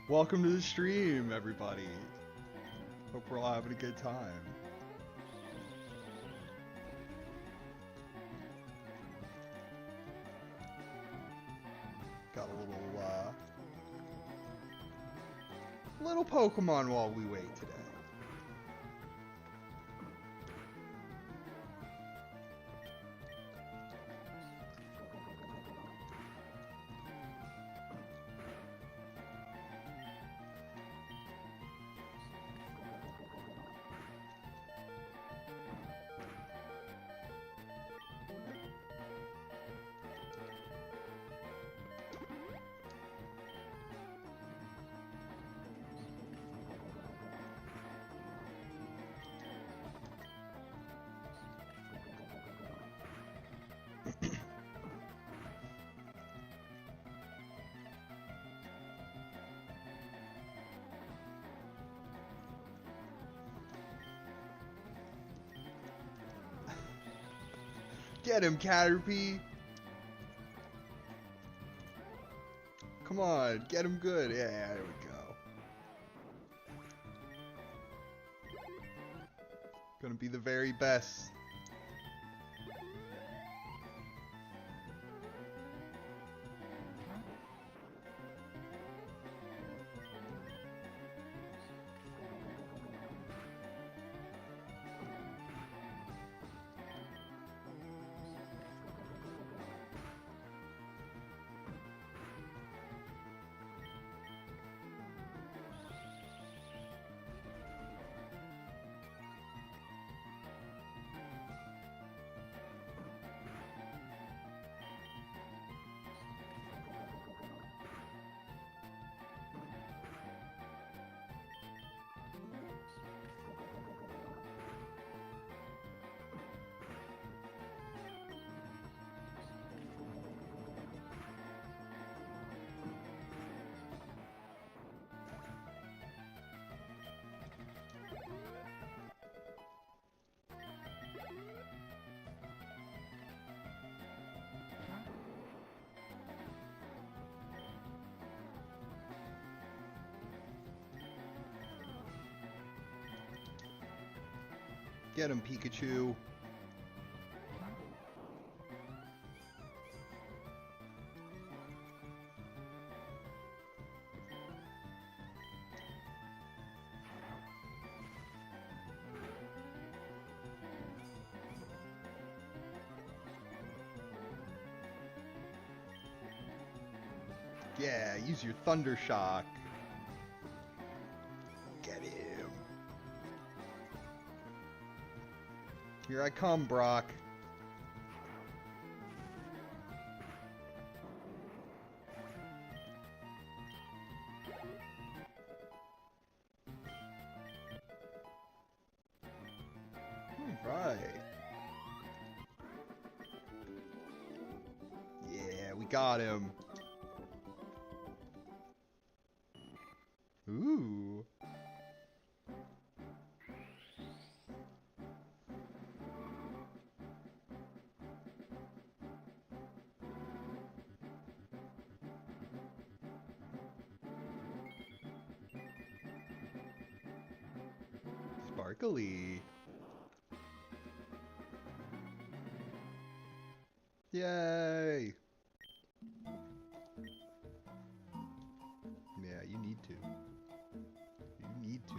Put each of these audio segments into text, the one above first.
Welcome to the stream, everybody. Hope we're all having a good time. Got a little Pokemon while we wait today. Get him, Caterpie! Come on, get him good. Yeah, there we go. Gonna be the very best. Get him, Pikachu. Yeah, use your Thunder Shock. Get him. Here I come, Brock. Alright. Yeah, we got him. Ooh. Sparkly. Yay. Yeah, you need to. You need to.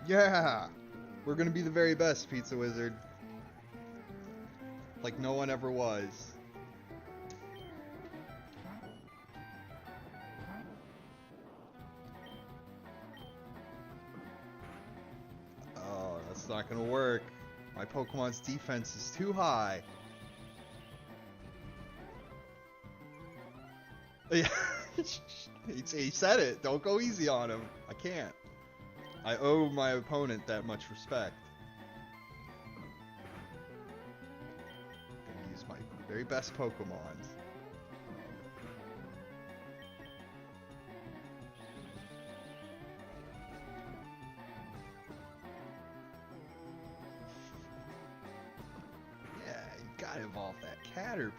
Yeah! We're gonna be the very best, Pizza Wizard. Like no one ever was. Oh, that's not gonna work. My Pokemon's defense is too high. Yeah, he said it. Don't go easy on him. I can't. I owe my opponent that much respect. Gonna use my very best Pokemon. Yeah, you gotta evolve that Caterpie.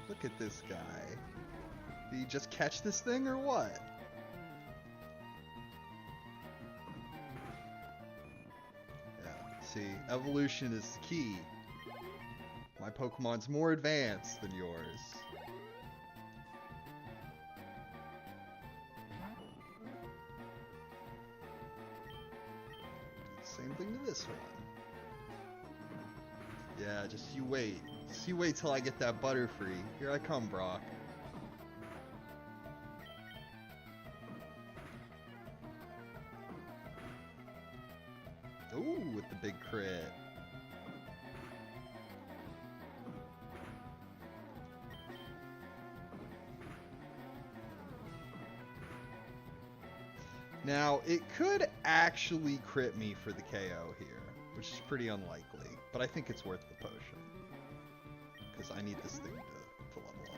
Look at this guy. Did he just catch this thing or what? See, evolution is the key. My Pokemon's more advanced than yours. Same thing to this one. Yeah, just you wait. Just you wait till I get that Butterfree. Here I come, Brock. Ooh, with the big crit. Now, it could actually crit me for the KO here, which is pretty unlikely, but I think it's worth the potion. Because I need this thing to level up.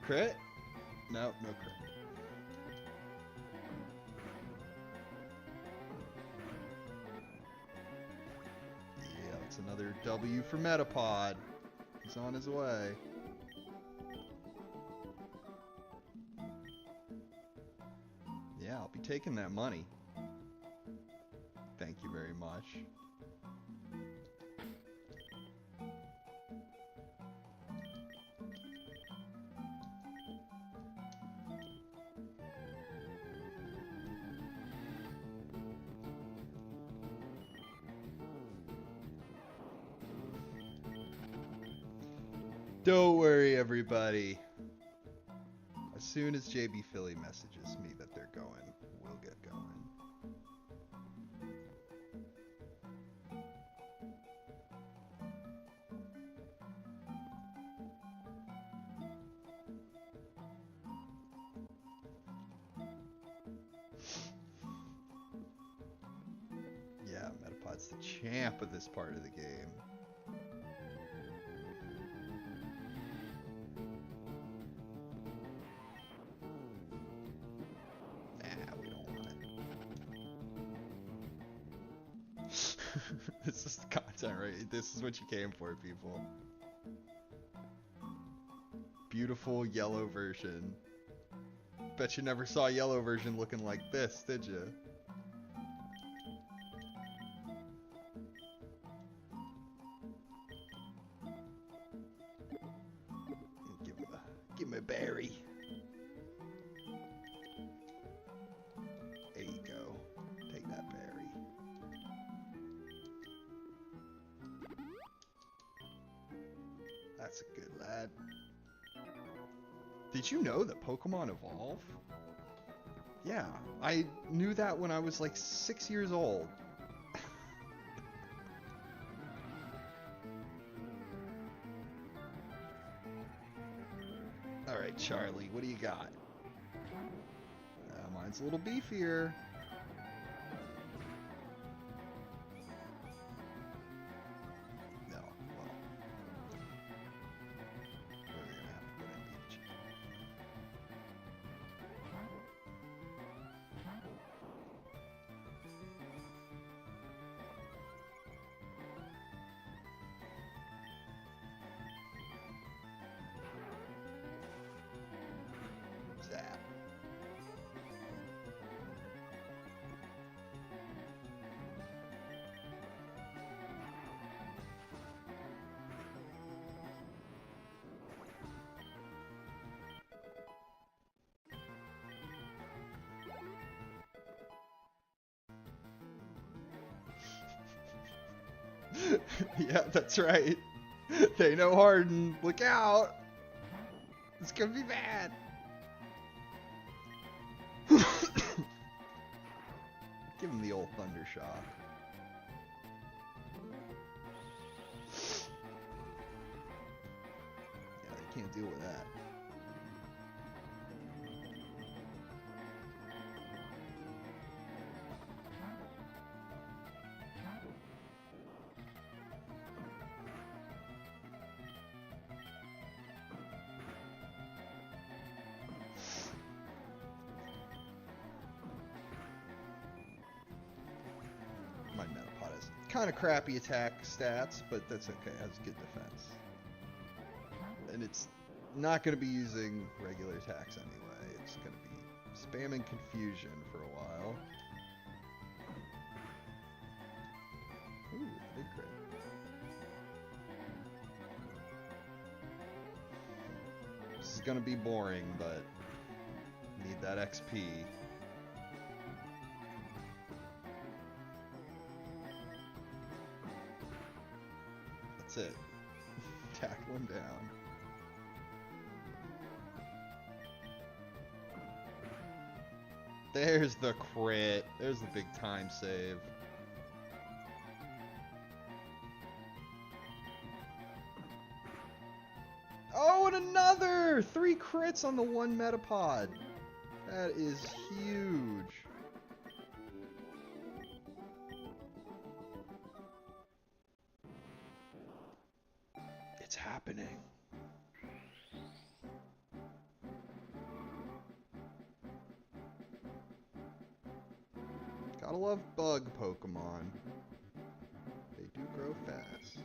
Crit? No, no crit. Another W for Metapod. He's on his way. Yeah, I'll be taking that money. Thank you very much. Don't worry, everybody. As soon as jbphilly messages me that they're going, we'll get going. Yeah, Metapod's the champ of this part of the game. This is the content, right? This is what you came for, people. Beautiful yellow version. Bet you never saw a yellow version looking like this, did you? Give him a berry. There you go. Take that berry. That's a good lad. Did you know that Pokemon evolve? Yeah, I knew that when I was like 6 years old. Alright, Charlie, what do you got? Mine's a little beefier. Yeah, that's right. They know Harden. Look out. It's gonna be bad. Give him the old Thunder Shock. Yeah, they can't deal with that. has. Kind of crappy attack stats, but that's okay. It has good defense. And it's not going to be using regular attacks anyway. It's going to be spamming Confusion for a while. Ooh, big crit. This is going to be boring, but need that XP. That's it. Tackle him down. There's the crit. There's the big time save. Oh, and another! 3 crits on the 1 Metapod. That is huge. It's happening. Gotta love bug Pokemon. They do grow fast.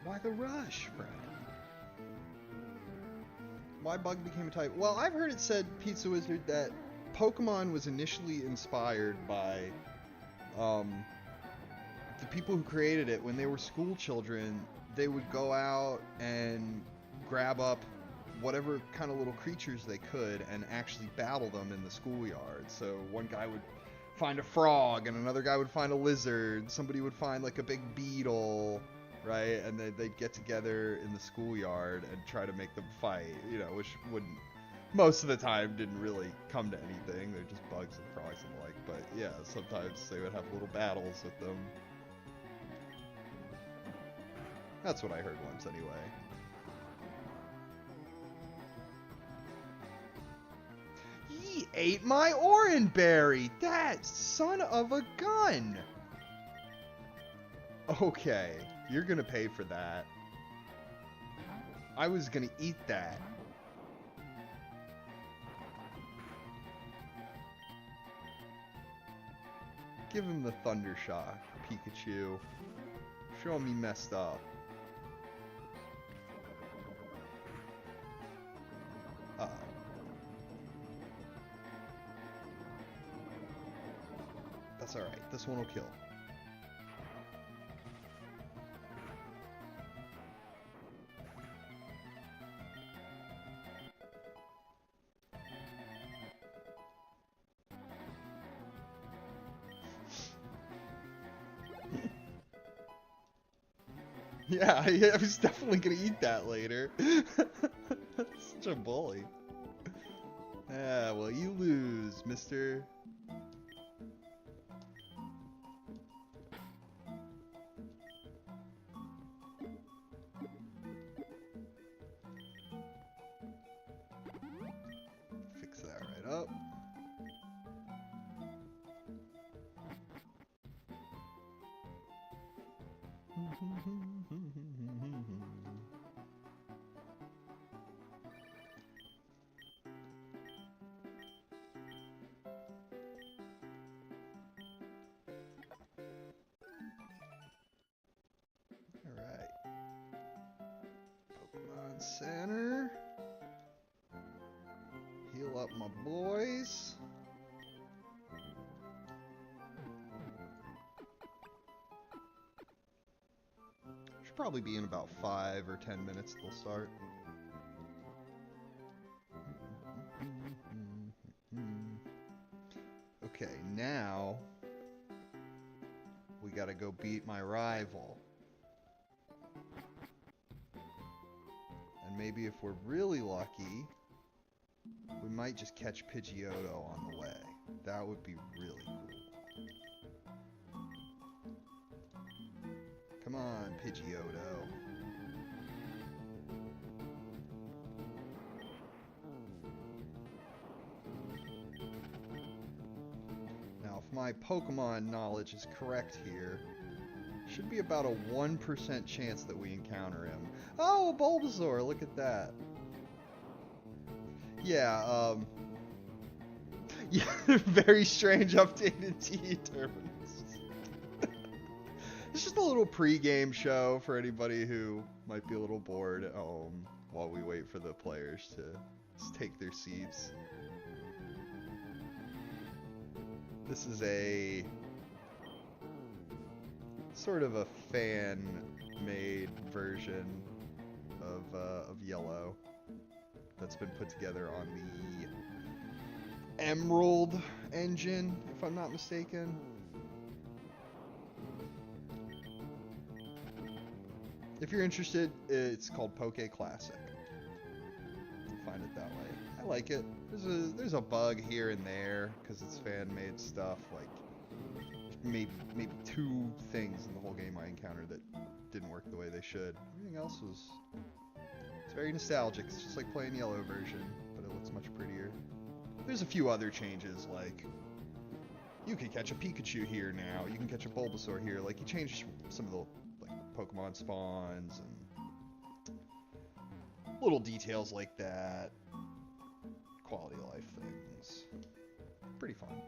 Why the rush, Brad? Why Bug became a type? Well, I've heard it said, Pizza Wizard, that Pokemon was initially inspired by the people who created it. When they were school children, they would go out and grab up whatever kind of little creatures they could and actually battle them in the schoolyard. So one guy would find a frog, and another guy would find a lizard. Somebody would find like a big beetle. Right, and they'd get together in the schoolyard and try to make them fight, you know, which wouldn't, most of the time, didn't really come to anything. They're just bugs and frogs and the like. But yeah, sometimes they would have little battles with them. That's what I heard once, anyway. He ate my Oranberry! That son of a gun! Okay. You're gonna pay for that. I was gonna eat that. Give him the Thunder Shock, Pikachu. Show him he messed up. Uh-oh. That's alright. This one will kill. Yeah, I was definitely gonna eat that later. Such a bully. Yeah, well, you lose, mister. Fix that right up. Alright. Pokemon Center. Heal up my boys. Should probably be in about 5 or 10 minutes they'll start. Okay, now we gotta go beat my rival. And maybe if we're really lucky, we might just catch Pidgeotto on the way. That would be really cool. Come on, Pidgeotto. Now, if my Pokemon knowledge is correct here, should be about a 1% chance that we encounter him. Oh, Bulbasaur, look at that. Yeah, yeah, very strange update in T-Terminus. It's just a little pre-game show for anybody who might be a little bored at home while we wait for the players to take their seats. This is a sort of a fan-made version of Yellow that's been put together on the Emerald engine, if I'm not mistaken. If you're interested, it's called Poke Classic. You'll find it that way. I like it. There's a bug here and there because it's fan-made stuff. Like maybe 2 things in the whole game I encountered that didn't work the way they should. Everything else was. It's very nostalgic. It's just like playing Yellow version, but it looks much prettier. There's a few other changes, like you can catch a Pikachu here now. You can catch a Bulbasaur here. Like, you changed some of the Pokemon spawns and little details like that. Quality of life things. Pretty fun.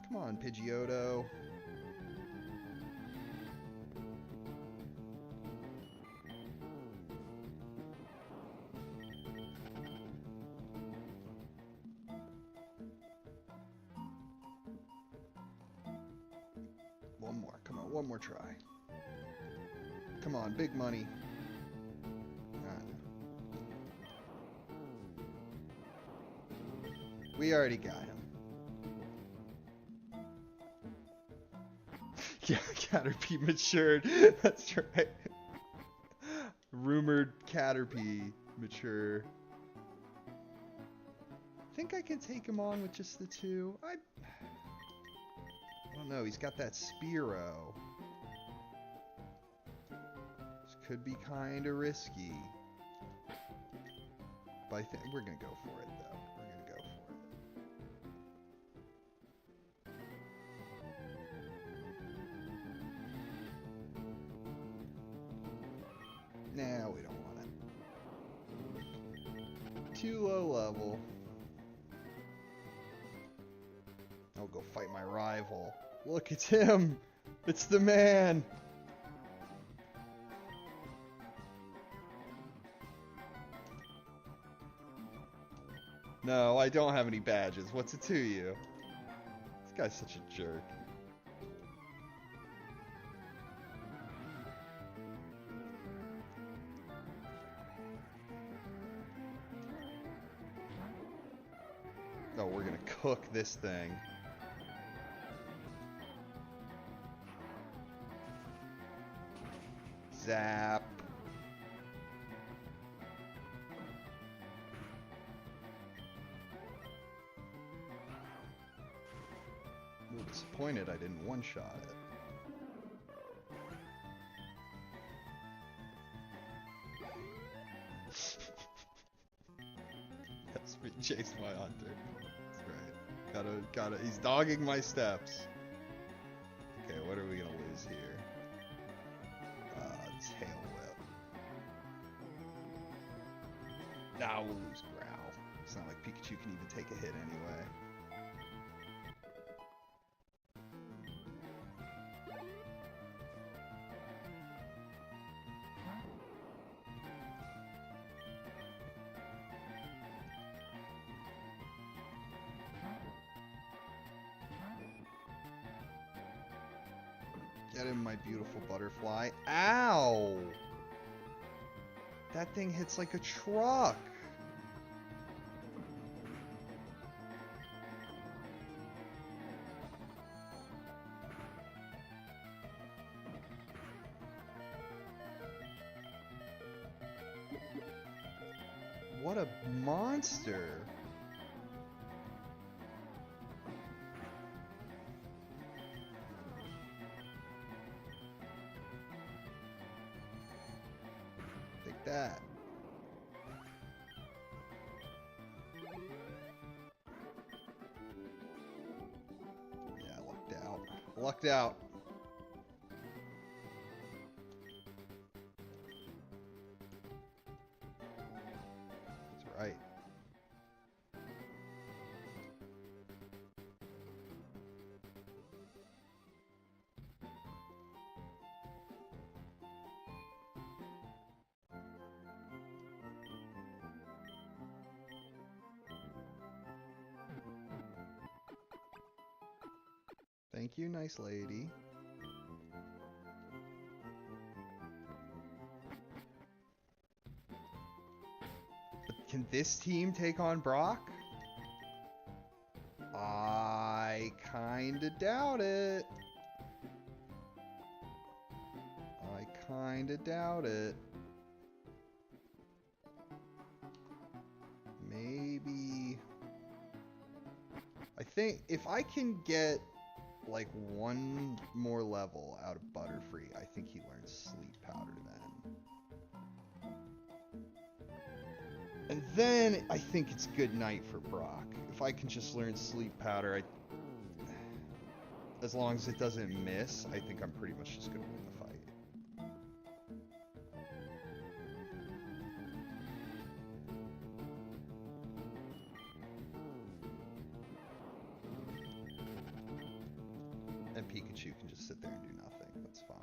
Come on, Pidgeotto. One more. Come on, one more try. Come on, big money. We already got him. Yeah, Caterpie matured. That's right. Rumored Caterpie mature. Think I can take him on with just the 2? I don't know. He's got that Spearow. This could be kind of risky. But I think we're gonna go for it, though. We're gonna go for it. Nah, we don't want it. Too low level. I'll go fight my rival. Look, it's him! It's the man! No, I don't have any badges. What's it to you? This guy's such a jerk. Oh, we're gonna cook this thing. Zap. I'm disappointed I didn't one-shot it. That's me chased my hunter. That's right. Gotta. He's dogging my steps. Okay, what are we gonna lose here? Tail whip. Nah, we'll lose Growl. It's not like Pikachu can even take a hit anyway. Get in, my beautiful butterfly. Ow! That thing hits like a truck. What a monster. Take that. Yeah, lucked out. Lucked out. That's right. Thank you, nice lady. But can this team take on Brock? I kinda doubt it. I kinda doubt it. Maybe... I think if I can get like one more level out of Butterfree, I think he learns Sleep Powder then. And then I think it's good night for Brock. If I can just learn Sleep Powder, as long as it doesn't miss, I think I'm pretty much just gonna win the fight. And Pikachu can just sit there and do nothing. That's fine.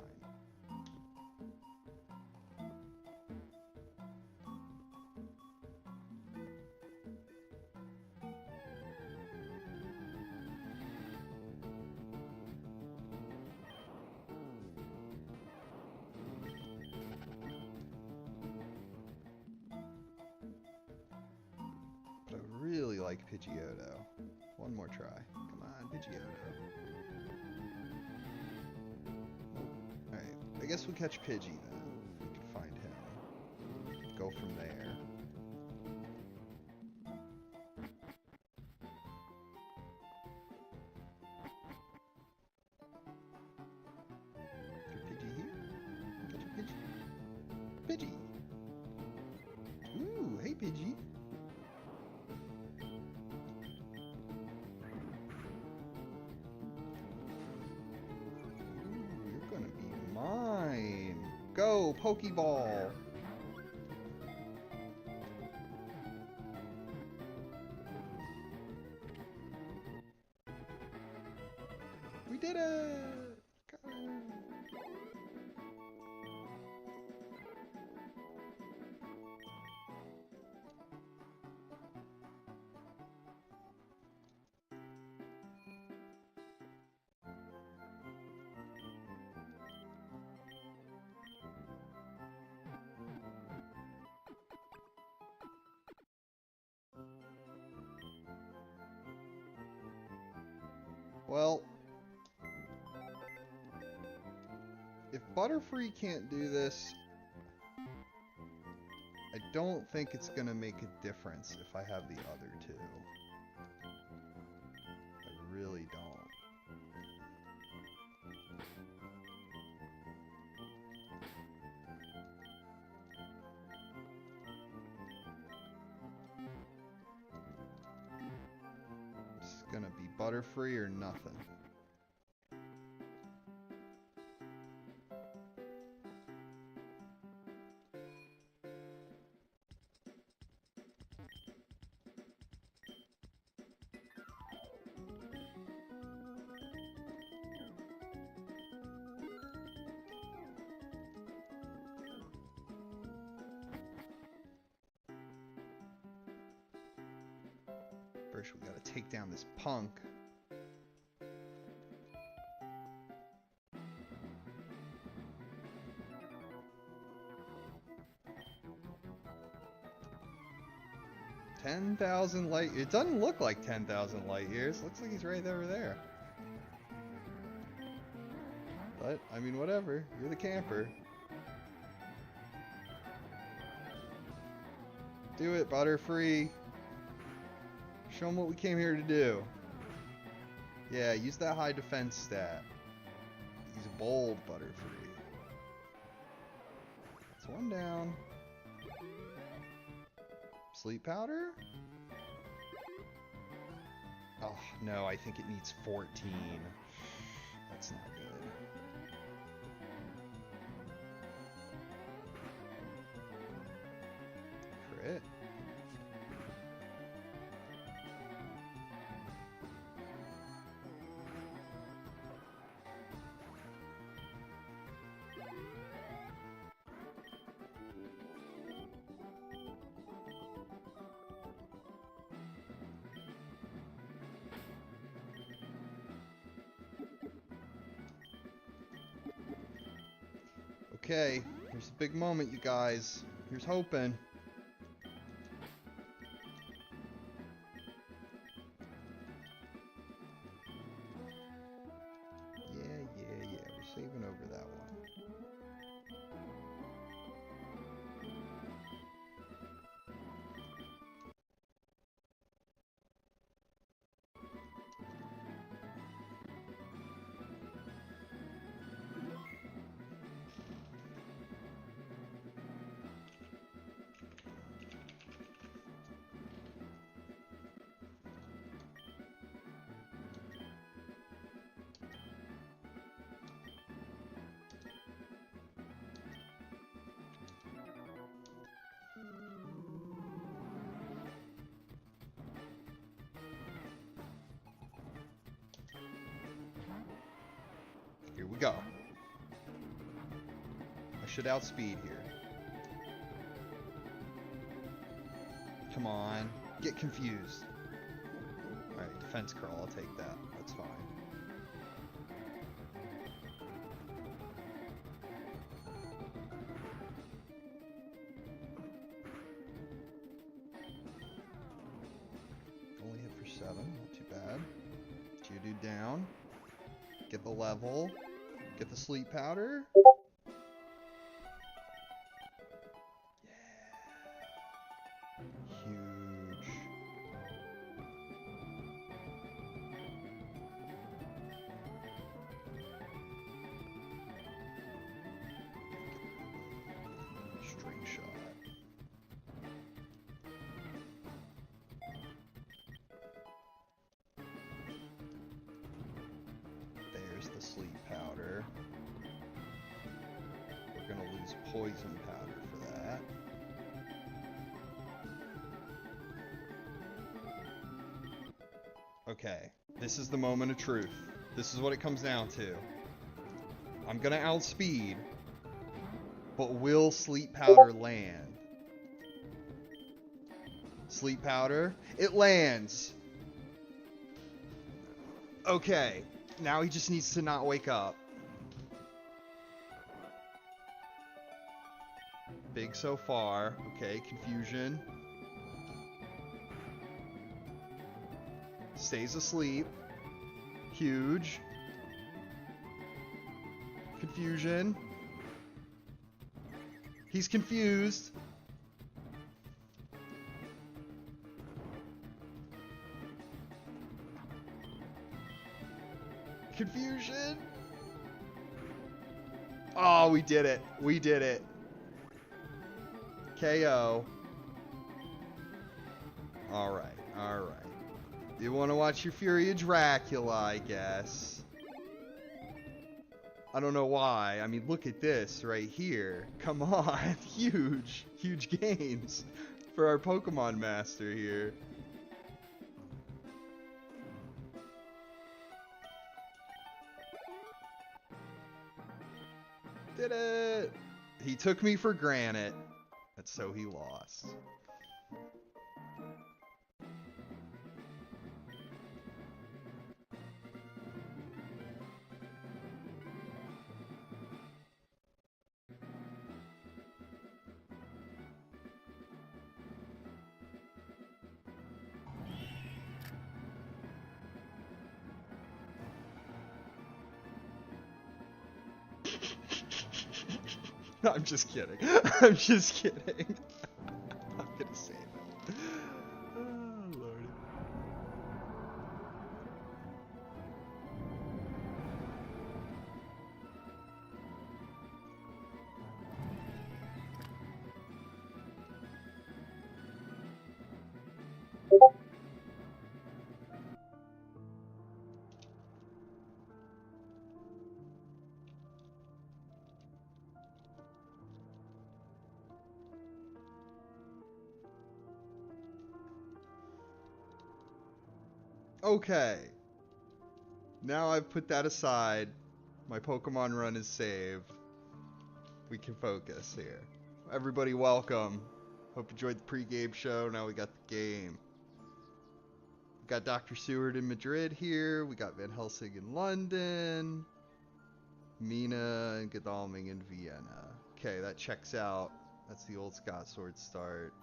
But I really like Pidgeotto. One more try. Come on, Pidgeotto. I guess we'll catch Pidgey then, if we can find him. Go from there. Is there Pidgey here? Catch a Pidgey. Pidgey! Ooh, hey Pidgey. Mine. Go, Pokeball. We did it. Go. Well, if Butterfree can't do this, I don't think it's gonna make a difference if I have the other two. I really don't. It's gonna be Butterfree or nothing. First, we gotta take down this punk. 10,000 light... It doesn't look like 10,000 light years. Looks like he's right over there. But, I mean, whatever. You're the camper. Do it, Butterfree. Show him what we came here to do. Yeah, use that high defense stat. He's bold, Butterfree. It's one down. Sleep powder? Oh, no, I think it needs 14. That's not good. Crit. Okay, here's a big moment, you guys. Here's hoping. Yeah. We're saving over that one. Here we go. I should outspeed here. Come on. Get confused. Alright, defense curl. I'll take that. That's fine. Only hit for 7. Not too bad. Geodude down. Get the level. Get the sleep powder. Yeah. Huge. String shot. There's the sleep powder. We're gonna lose poison powder for that. Okay, this is the moment of truth. This is what it comes down to. I'm gonna outspeed, but will sleep powder land? Sleep powder, it lands. Okay. Now he just needs to not wake up. Big so far. Okay, confusion. Stays asleep. Huge. Confusion. He's confused. Confusion. Oh, we did it. We did it. KO. Alright, alright. You want to watch your Fury of Dracula, I guess. I don't know why. I mean, look at this right here. Come on. Huge. Huge gains for our Pokemon Master here. Did it! He took me for granted. That's so he lost. I'm just kidding. I'm just kidding. I'm gonna save it. Oh, Lordy. Okay. Now I've put that aside. My Pokemon run is saved. We can focus here. Everybody welcome. Hope you enjoyed the pre-game show. Now we got the game. We got Dr. Seward in Madrid here. We got Van Helsing in London. Mina and Godalming in Vienna. Okay, that checks out. That's the old Scott Sword start.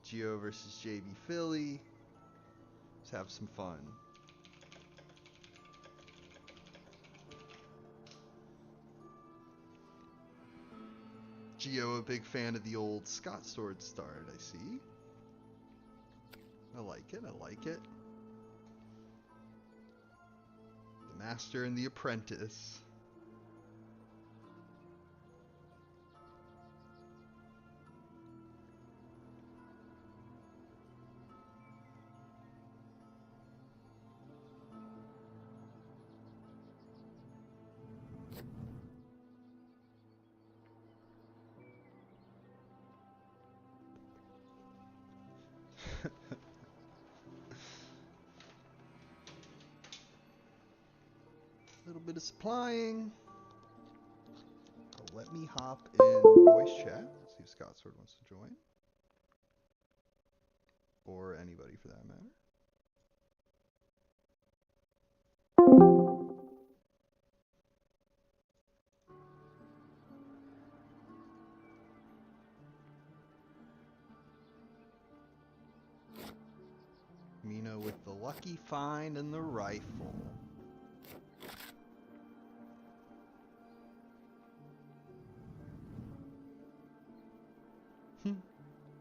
Geo versus jbphilly. Let's have some fun. Geo, a big fan of the old Scott Sword start, I see. I like it, I like it. The Master and the Apprentice. A little bit of supplying. Let me hop in voice chat. See if Scott Sword wants to join. Or anybody for that matter. Mina with the lucky find and the rifle.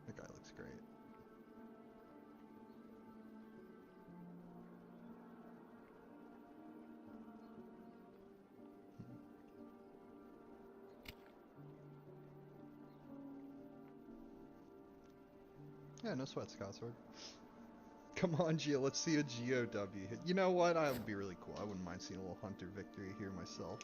That guy looks great. Yeah, no sweat, Scott Sword. Come on, Geo, let's see a Geo W hit. You know what? That would be really cool. I wouldn't mind seeing a little Hunter victory here myself.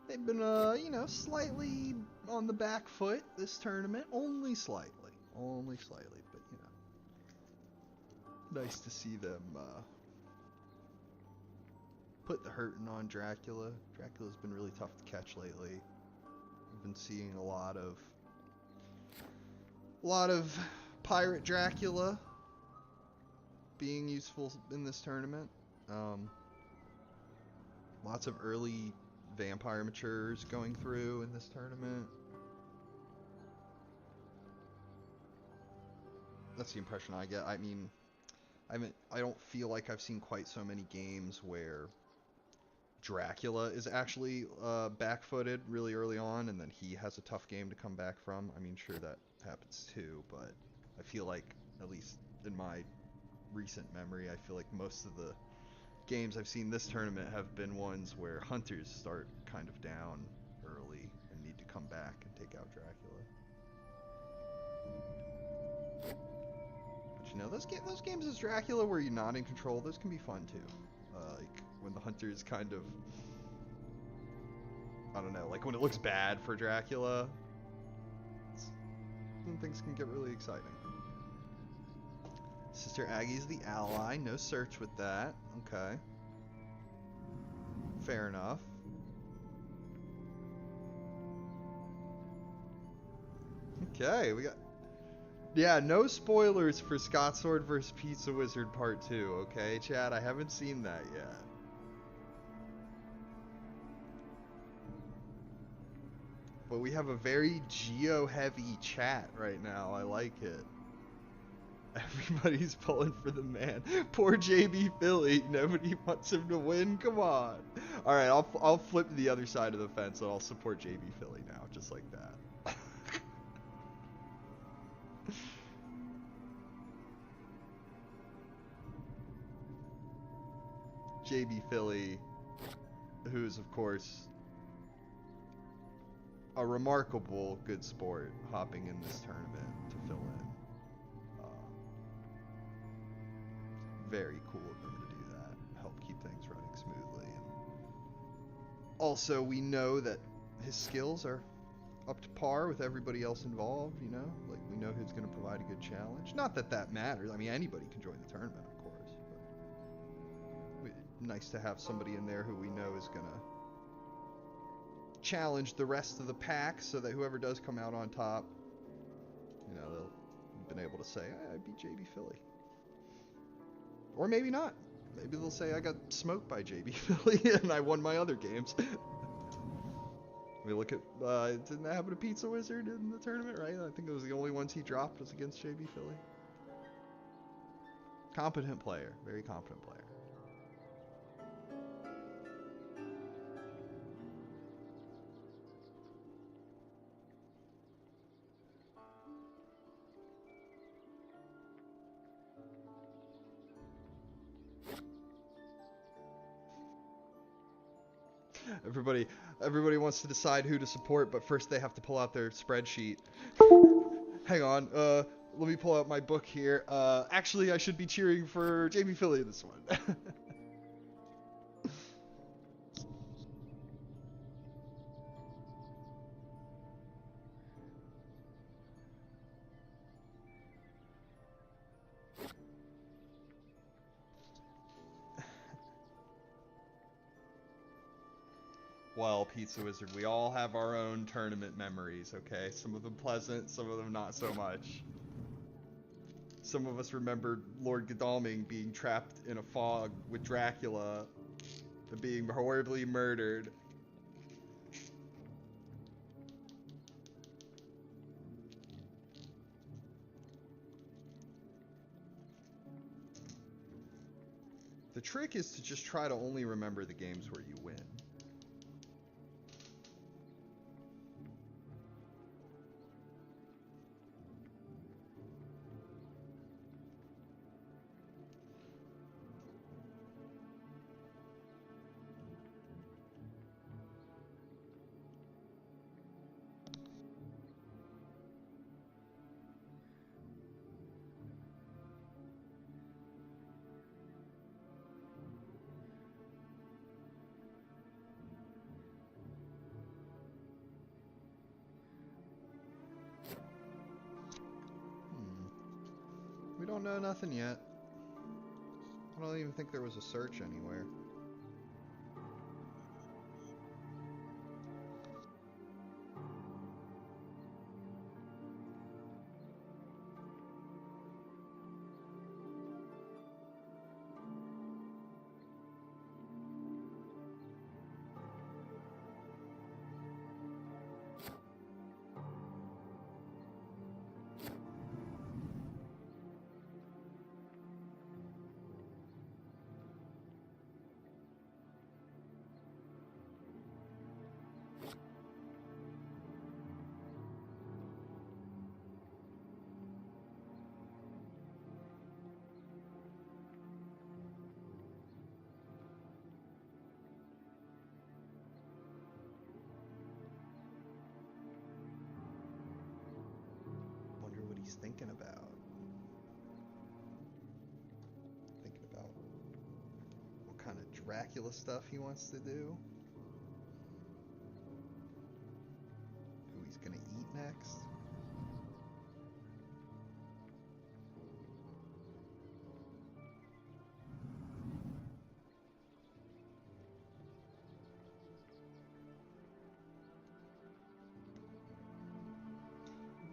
They've been, you know, slightly on the back foot this tournament. Only slightly. Only slightly, but, you know. Nice to see them, put the hurting on Dracula. Dracula's been really tough to catch lately. We've been seeing a lot of pirate Dracula being useful in this tournament. Lots of early vampire matures going through in this tournament. That's the impression I get. I mean, I don't feel like I've seen quite so many games where Dracula is actually back-footed really early on, and then he has a tough game to come back from. I mean, sure, that happens too, but I feel like, at least in my recent memory, I feel like most of the games I've seen this tournament have been ones where hunters start kind of down early and need to come back and take out Dracula. But you know, those games as Dracula where you're not in control, those can be fun too. Like when the hunter is kind of, I don't know, like when it looks bad for Dracula, then things can get really exciting. Sister Aggie's the ally, no search with that. Okay. Fair enough. Okay, we got... Yeah, no spoilers for Scott Sword vs. Pizza Wizard Part 2, okay, chat? I haven't seen that yet. But we have a very Geo-heavy chat right now. I like it. Everybody's pulling for the man. Poor jbphilly. Nobody wants him to win. Come on. All right, I'll flip to the other side of the fence and I'll support jbphilly now, just like that. jbphilly, who's of course a remarkable good sport, hopping in this tournament to fill in. Very cool of him to do that, help keep things running smoothly. And also, we know that his skills are up to par with everybody else involved, you know? Like, we know who's going to provide a good challenge. Not that that matters. I mean, anybody can join the tournament, of course. But nice to have somebody in there who we know is going to challenge the rest of the pack so that whoever does come out on top, you know, they'll been able to say, I beat jbphilly. Or maybe not. Maybe they'll say I got smoked by jbphilly and I won my other games. We look at, didn't that happen to Pizza Wizard in the tournament, right? I think it was the only ones he dropped was against jbphilly. Competent player. Very competent player. Everybody wants to decide who to support, but first they have to pull out their spreadsheet. Hang on, let me pull out my book here. Actually, I should be cheering for jbphilly this one. Well, Pizza Wizard, we all have our own tournament memories, okay? Some of them pleasant, some of them not so much. Some of us remember Lord Godalming being trapped in a fog with Dracula and being horribly murdered. The trick is to just try to only remember the games where you win. We don't know nothing yet. I don't even think there was a search anywhere. Thinking about what kind of Dracula stuff he wants to do, who he's gonna eat next.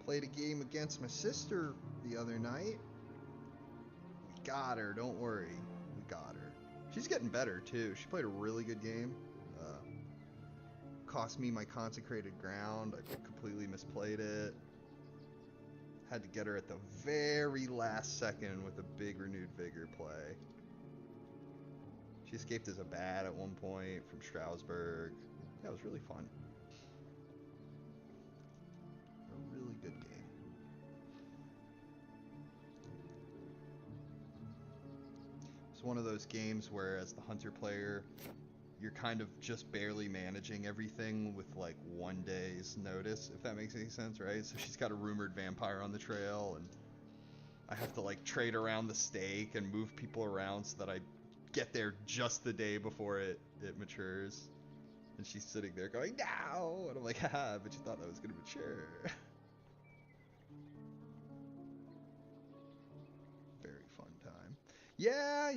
Played a game against my sister the other night. We got her, don't worry. We got her. She's getting better too. She played a really good game. Cost me my consecrated ground. I completely misplayed it. Had to get her at the very last second with a big renewed vigor play. She escaped as a bat at one point from Strasbourg. Yeah, it was really fun. A really good game. It's one of those games where, as the hunter player, you're kind of just barely managing everything with like one day's notice, if that makes any sense, right? So she's got a rumored vampire on the trail, and I have to like trade around the stake and move people around so that I get there just the day before it matures. And she's sitting there going, no! And I'm like, haha, but you thought that was gonna mature. Very fun time. Yeah,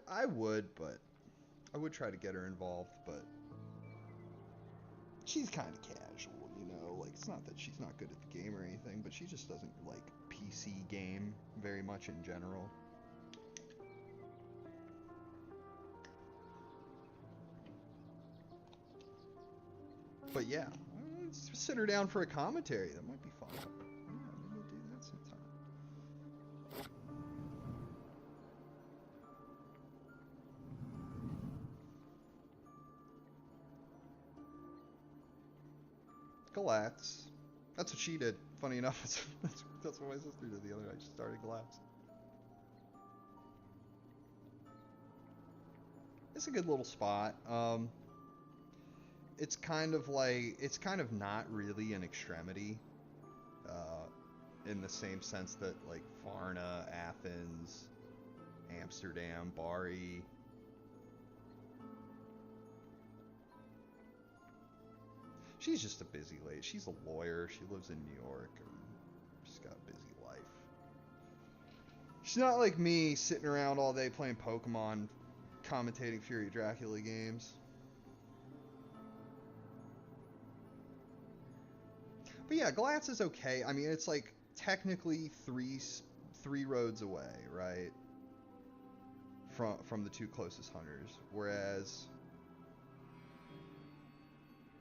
I would, but I would try to get her involved, but she's kind of casual, you know? Like, it's not that she's not good at the game or anything, but she just doesn't like PC game very much in general. But yeah, let's sit her down for a commentary. That might be fun. Yeah, maybe we'll do that sometime. Galats. That's what she did. Funny enough, that's what my sister did the other night. She started Galats. It's a good little spot. It's kind of not really an extremity, in the same sense that like Varna, Athens, Amsterdam, Bari. She's just a busy lady. She's a lawyer. She lives in New York, and she's got a busy life. She's not like me, sitting around all day playing Pokemon, commentating Fury Dracula games. But yeah, Glatz is okay. I mean, it's like technically three roads away, right? From the two closest hunters, whereas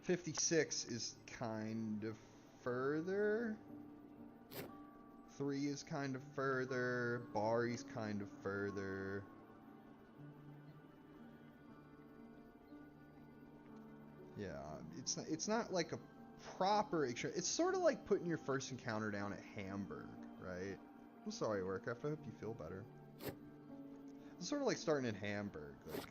56 is kind of further. 3 is kind of further. Bari's kind of further. Yeah, it's not like a proper extra. It's sort of like putting your first encounter down at Hamburg, right? I'm sorry, Warcraft. I hope you feel better. It's sort of like starting in Hamburg. Like,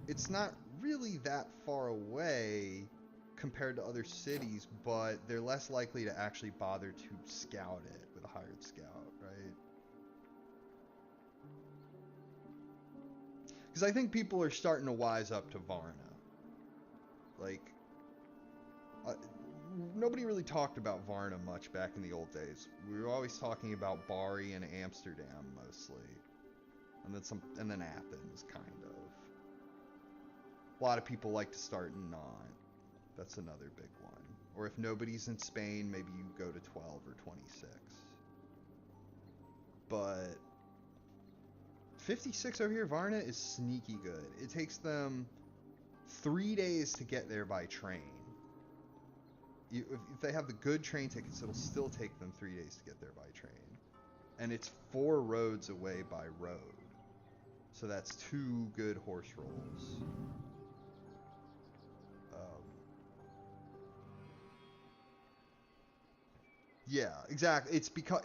it's not really that far away compared to other cities, but they're less likely to actually bother to scout it with a hired scout, right? Because I think people are starting to wise up to Varna. Like, nobody really talked about Varna much back in the old days. We were always talking about Bari and Amsterdam mostly, and then Athens, kind of. A lot of people like to start in Nantes. That's another big one. Or if nobody's in Spain, maybe you go to 12 or 26. But 56 over here, Varna is sneaky good. It takes them 3 days to get there by train. If they have the good train tickets, it'll still take them 3 days to get there by train. And it's 4 roads away by road. So that's 2 good horse rolls. Yeah, exactly. It's because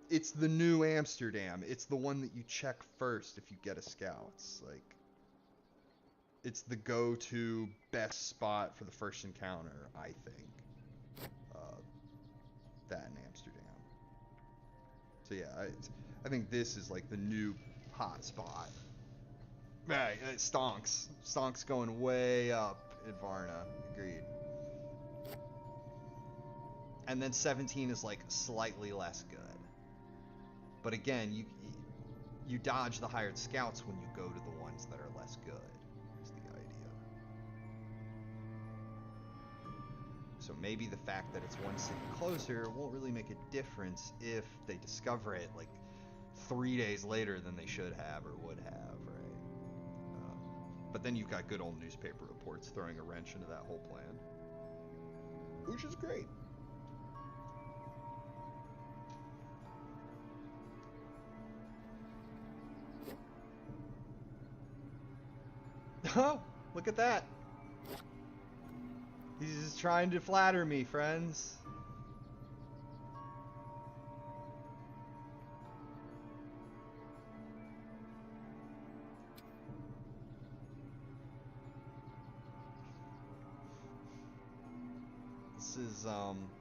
it's the new Amsterdam. It's the one that you check first if you get a scout. It's like, it's the go-to best spot for the first encounter, I think. That in Amsterdam. So yeah, I think this is like the new hot spot. Right, Stonks. Stonks going way up in Varna. Agreed. And then 17 is like slightly less good. But again, you dodge the hired scouts when you go to the ones that are less good, is the idea. So maybe the fact that it's one city closer won't really make a difference if they discover it like 3 days later than they should have or would have, right? But then you've got good old newspaper reports throwing a wrench into that whole plan, which is great. Oh, look at that. He's just trying to flatter me, friends.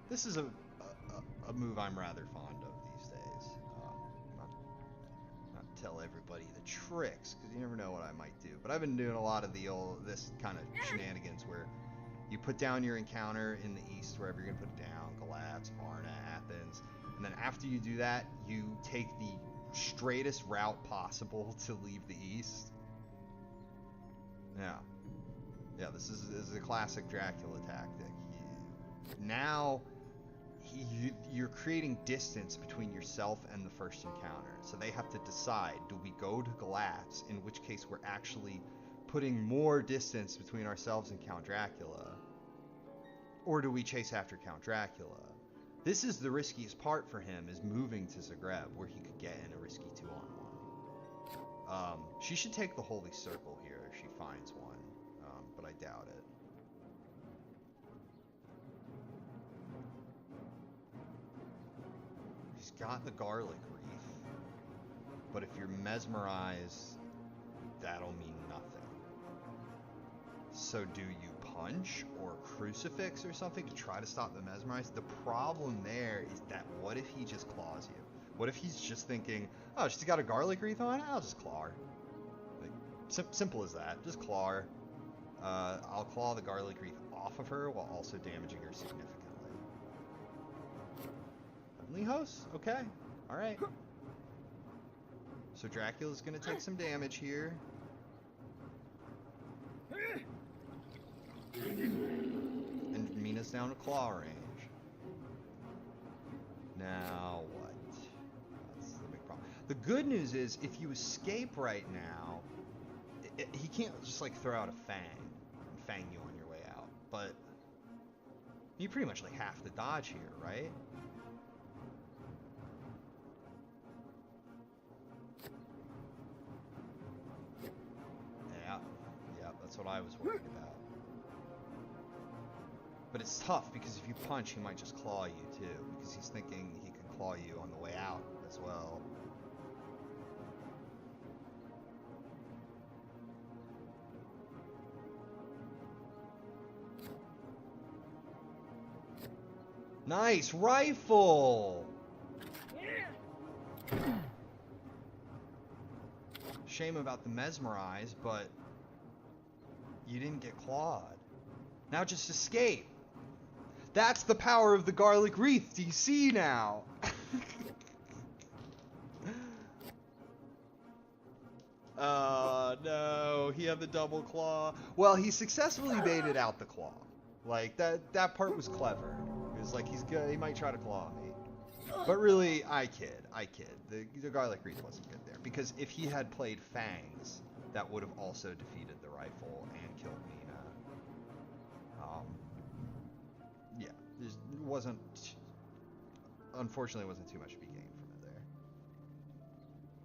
This is a move I'm rather fond of these days. Not tell everybody the tricks, because you never know what I might do. But I've been doing a lot of this kind of shenanigans where you put down your encounter in the east, wherever you're gonna put it down, Galatz, Varna, Athens, and then after you do that, you take the straightest route possible to leave the east. Yeah, this is a classic Dracula tactic. Now you're creating distance between yourself and the first encounter, so they have to decide: do we go to Galatz, in which case we're actually putting more distance between ourselves and Count Dracula, or do we chase after Count Dracula? This is the riskiest part for him, is moving to Zagreb, where he could get in a risky 2-on-1. She should take the Holy Circle here if she finds one, but I doubt it. He's got the garlic wreath, but if you're mesmerized, that'll mean nothing. So do you punch or crucifix or something to try to stop the mesmerize? The problem there is that what if he just claws you? What if he's just thinking, oh, she's got a garlic wreath on? I'll just claw her. Like, simple as that. Just claw her. I'll claw the garlic wreath off of her while also damaging her significantly. Heavenly Host? Okay. Alright. So Dracula's gonna take some damage here. And Mina's down to claw range. Now what? That's the big problem. The good news is, if you escape right now, he can't just like throw out a fang and fang you on your way out. But you pretty much like have to dodge here, right? Yeah, that's what I was worried about. But it's tough, because if you punch, he might just claw you too, because he's thinking he can claw you on the way out as well. Nice rifle! Shame about the mesmerize, but you didn't get clawed. Now just escape. That's the power of the garlic wreath. Do you see now? No, he had the double claw. Well, he successfully baited out the claw. Like, that part was clever. It was like, he might try to claw me. But really, I kid. The garlic wreath wasn't good there, because if he had played fangs, that would have also defeated the rifle and killed Mina. Yeah, unfortunately, wasn't too much to be gained from it there.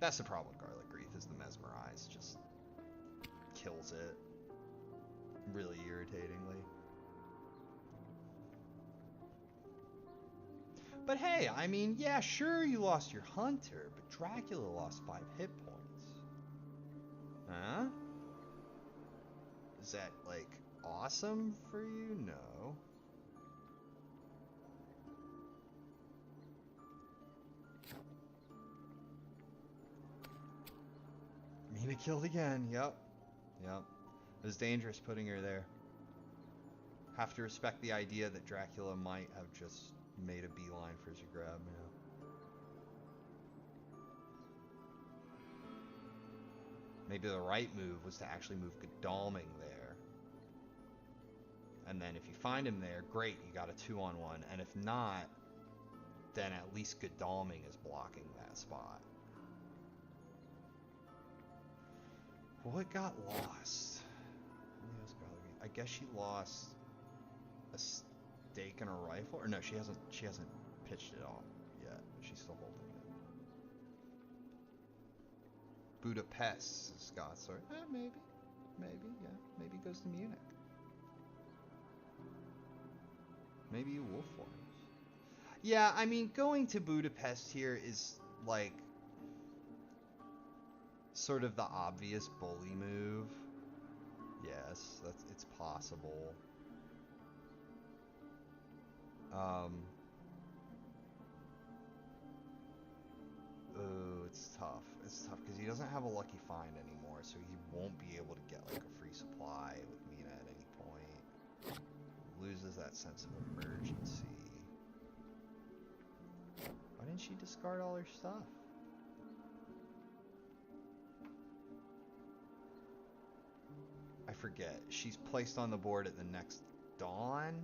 That's the problem with garlic wreath, is the mesmerize just kills it really irritatingly. But hey, I mean, yeah, sure, you lost your hunter, but Dracula lost 5 hit points. Huh? Is that, like, awesome for you? No. Mina killed again, yep. It was dangerous putting her there. Have to respect the idea that Dracula might have just made a beeline for Zagreb, you know. Maybe the right move was to actually move Godalming there. And then if you find him there, great, you got a 2-on-1. And if not, then at least Godalming is blocking that spot. What got lost? I guess she lost a stake and a rifle, or no, she hasn't pitched it off yet. She's still holding it. Budapest, Scott. Sorry, maybe. Maybe, yeah. Maybe he goes to Munich. Maybe wolf forms. Yeah, I mean, going to Budapest here is, like, sort of the obvious bully move. Yes, it's possible. Oh, it's tough. It's tough because he doesn't have a lucky find anymore, so he won't be able to get like a free supply with Mina at any point. Loses that sense of emergency. Why didn't she discard all her stuff? I forget. She's placed on the board at the next dawn?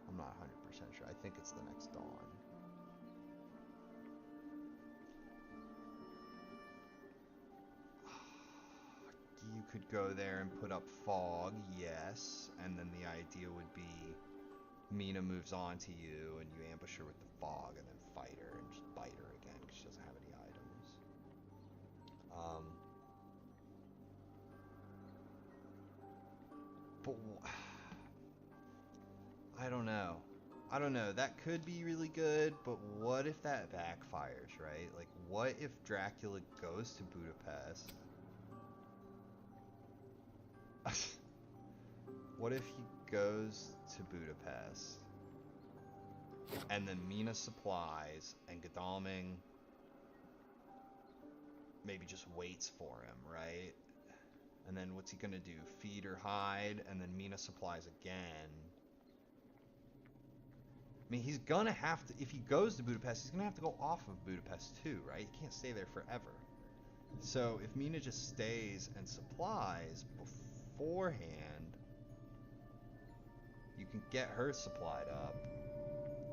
I'm not 100% sure. I think it's the next dawn. You could go there and put up fog, yes, and then the idea would be Mina moves on to you and you ambush her with the fog and then fight her and just bite her again because she doesn't have any items. But I don't know. I don't know. That could be really good, but what if that backfires, right? Like, what if Dracula goes to Budapest? What if he goes to Budapest and then Mina supplies and Godalming maybe just waits for him, right? And then what's he gonna do? Feed or hide, and then Mina supplies again. I mean, he's gonna have to, if he goes to Budapest, he's gonna have to go off of Budapest too, right? He can't stay there forever. So if Mina just stays and supplies beforehand, you can get her supplied up,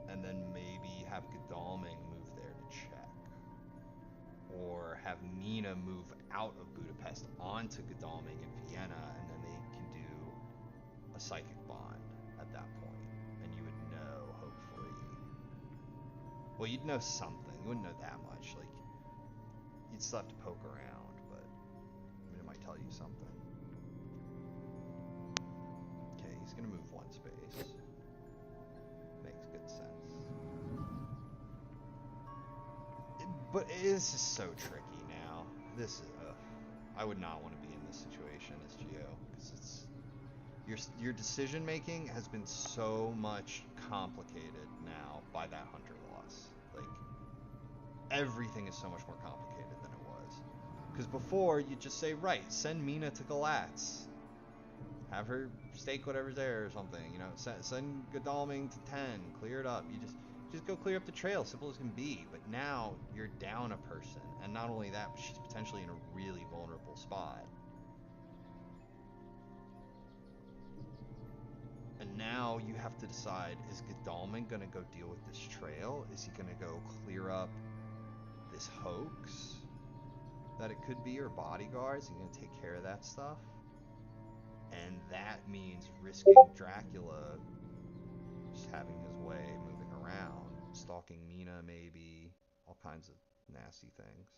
and then maybe have Godalming move there to check. Or have Mina move out of Budapest onto Godalming in Vienna, and then they can do a psychic bond at that point. And you would know, hopefully. Well, you'd know something. You wouldn't know that much. Like, you'd still have to poke around, but I mean, it might tell you something. Okay, he's gonna move one space. Makes good sense. But this is so tricky now. This is, I would not want to be in this situation as Geo, because it's your decision making has been so much complicated now by that hunter loss. Like, everything is so much more complicated than it was. Because before you just say, right, send Mina to Galatz, have her stake whatever's there or something. You know, send Godalming to 10, clear it up. You just go clear up the trail, simple as can be. But now you're down a person, and not only that, but she's potentially in a really vulnerable spot. And now you have to decide, is Godalming gonna go deal with this trail? Is he gonna go clear up this hoax that it could be, or bodyguards? Is he gonna take care of that stuff? And that means risking Dracula just having his way, moving around, stalking Mina maybe, all kinds of nasty things.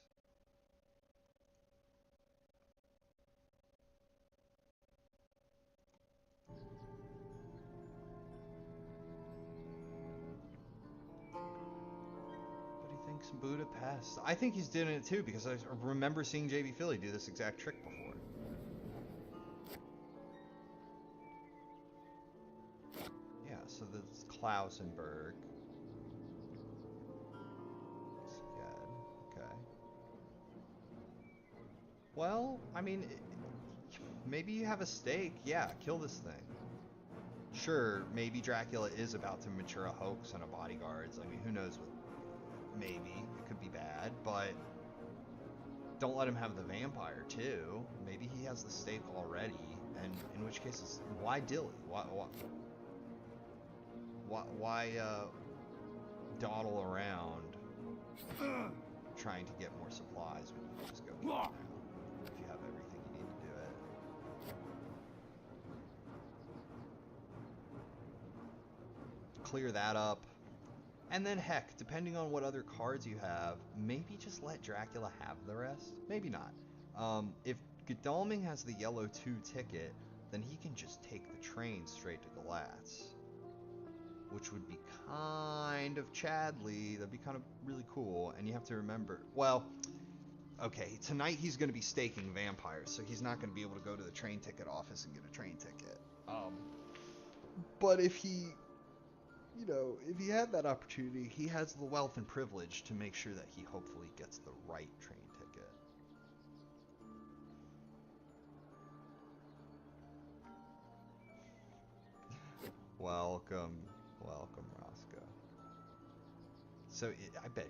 But he thinks Budapest. I think he's doing it too, because I remember seeing jbphilly do this exact trick before. Yeah, so that's Klausenberg. Okay. Well, I mean, maybe you have a stake. Yeah, kill this thing. Sure, maybe Dracula is about to mature a hoax on a bodyguards. I mean, who knows what... Maybe. It could be bad, but... Don't let him have the vampire, too. Maybe he has the stake already, and in which case, it's, why dilly? Why dawdle around trying to get more supplies when you can just go now, if you have everything you need to do it. Clear that up. And then, heck, depending on what other cards you have, maybe just let Dracula have the rest. Maybe not. If Godalming has the yellow 2 ticket, then he can just take the train straight to Galatz. Which would be kind of Chadley. That'd be kind of really cool. And you have to remember, well, okay, tonight he's going to be staking vampires, so he's not going to be able to go to the train ticket office and get a train ticket. But if he, you know, if he had that opportunity, he has the wealth and privilege to make sure that he hopefully gets the right train ticket. Welcome, Roscoe. So I bet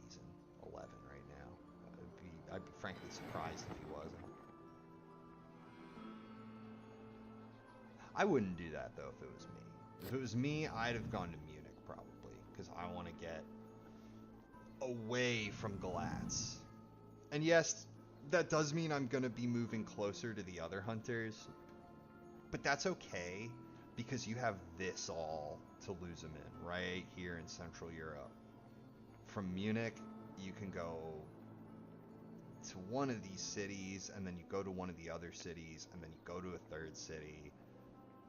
he's in 11 right now. I'd be frankly surprised if he wasn't. I wouldn't do that though if it was me. If it was me, I'd have gone to Munich probably, because I want to get away from Galatz. And yes, that does mean I'm going to be moving closer to the other hunters, but that's okay, because you have this all to lose them in, right here in Central Europe. From Munich, you can go to one of these cities, and then you go to one of the other cities, and then you go to a third city,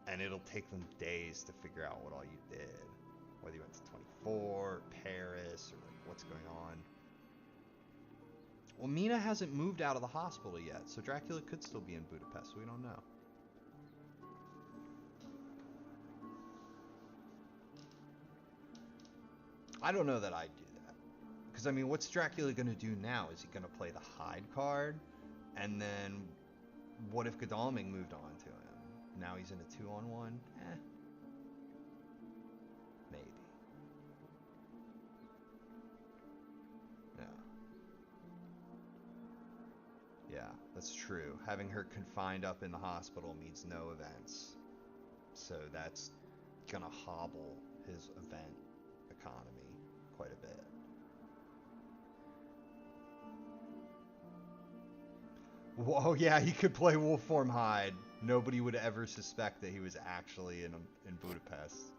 and it'll take them days to figure out what all you did. Whether you went to 24, Paris, or like what's going on. Well, Mina hasn't moved out of the hospital yet, so Dracula could still be in Budapest, we don't know. I don't know that I'd do that. Because, I mean, what's Dracula going to do now? Is he going to play the hide card? And then, what if Godalming moved on to him? Now he's in a 2-on-1? Maybe. Yeah, that's true. Having her confined up in the hospital means no events. So that's gonna hobble his event economy quite a bit. Whoa, yeah, he could play Wolfform Hide. Nobody would ever suspect that he was actually in Budapest.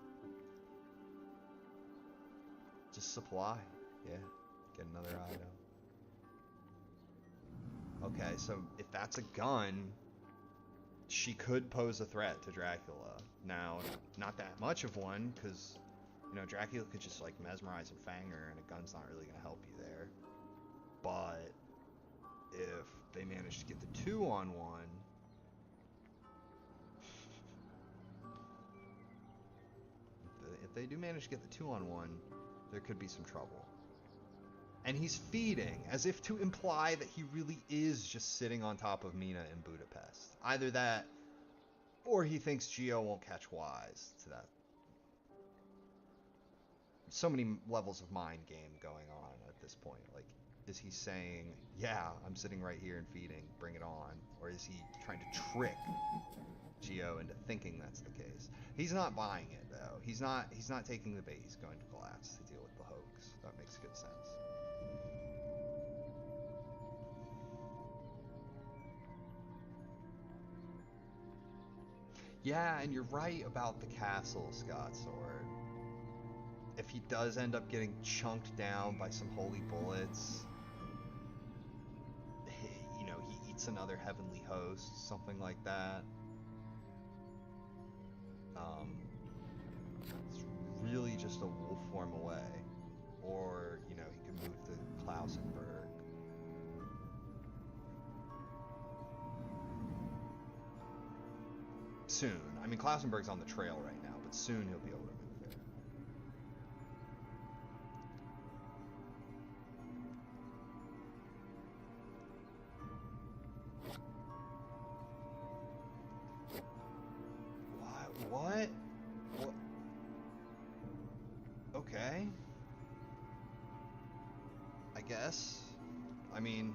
Just supply. Yeah, get another item. Okay, so if that's a gun, she could pose a threat to Dracula. Now, not that much of one, because, you know, Dracula could just, like, mesmerize and fang her, and a gun's not really going to help you there. But if they manage to get the 2-on-1, if they do manage to get the 2-on-1, there could be some trouble. And he's feeding, as if to imply that he really is just sitting on top of Mina in Budapest. Either that, or he thinks Geo won't catch wise to that. So many levels of mind game going on at this point. Like, is he saying, yeah, I'm sitting right here and feeding, bring it on? Or is he trying to trick Geo into thinking that's the case? He's not buying it, though. He's not taking the bait. He's going to Galatz to deal with the hoax. That makes good sense. Yeah, and you're right about the castle, Scott Sword. If he does end up getting chunked down by some holy bullets, you know, he eats another heavenly host, something like that. It's really just a wolf form away. Or, you know, he could move to Klausenberg. Soon. I mean, Klausenberg's on the trail right now, but soon he'll be able to move there. What? Okay. I guess. I mean,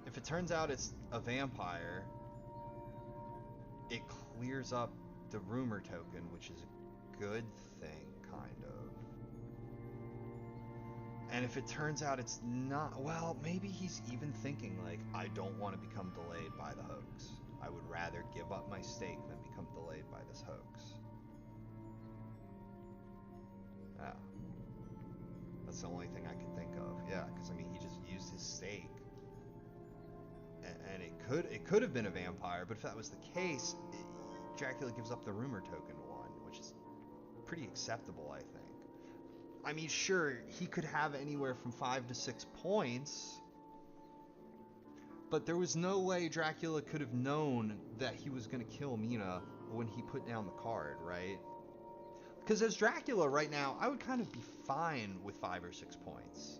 if it turns out it's a vampire, it clears up the rumor token, which is a good thing, kind of. And if it turns out it's not, well, maybe he's even thinking, like, I don't want to become delayed by the hoax. I would rather give up my stake than become delayed by this hoax. Yeah. That's the only thing I can think of. Yeah, because, I mean, he just used his stake. could have been a vampire, but if that was the case, Dracula gives up the rumor token one, which is pretty acceptable, I think. I mean, sure, he could have anywhere from 5 to 6 points, but there was no way Dracula could have known that he was going to kill Mina when he put down the card, right? Because as Dracula right now, I would kind of be fine with 5 or 6 points.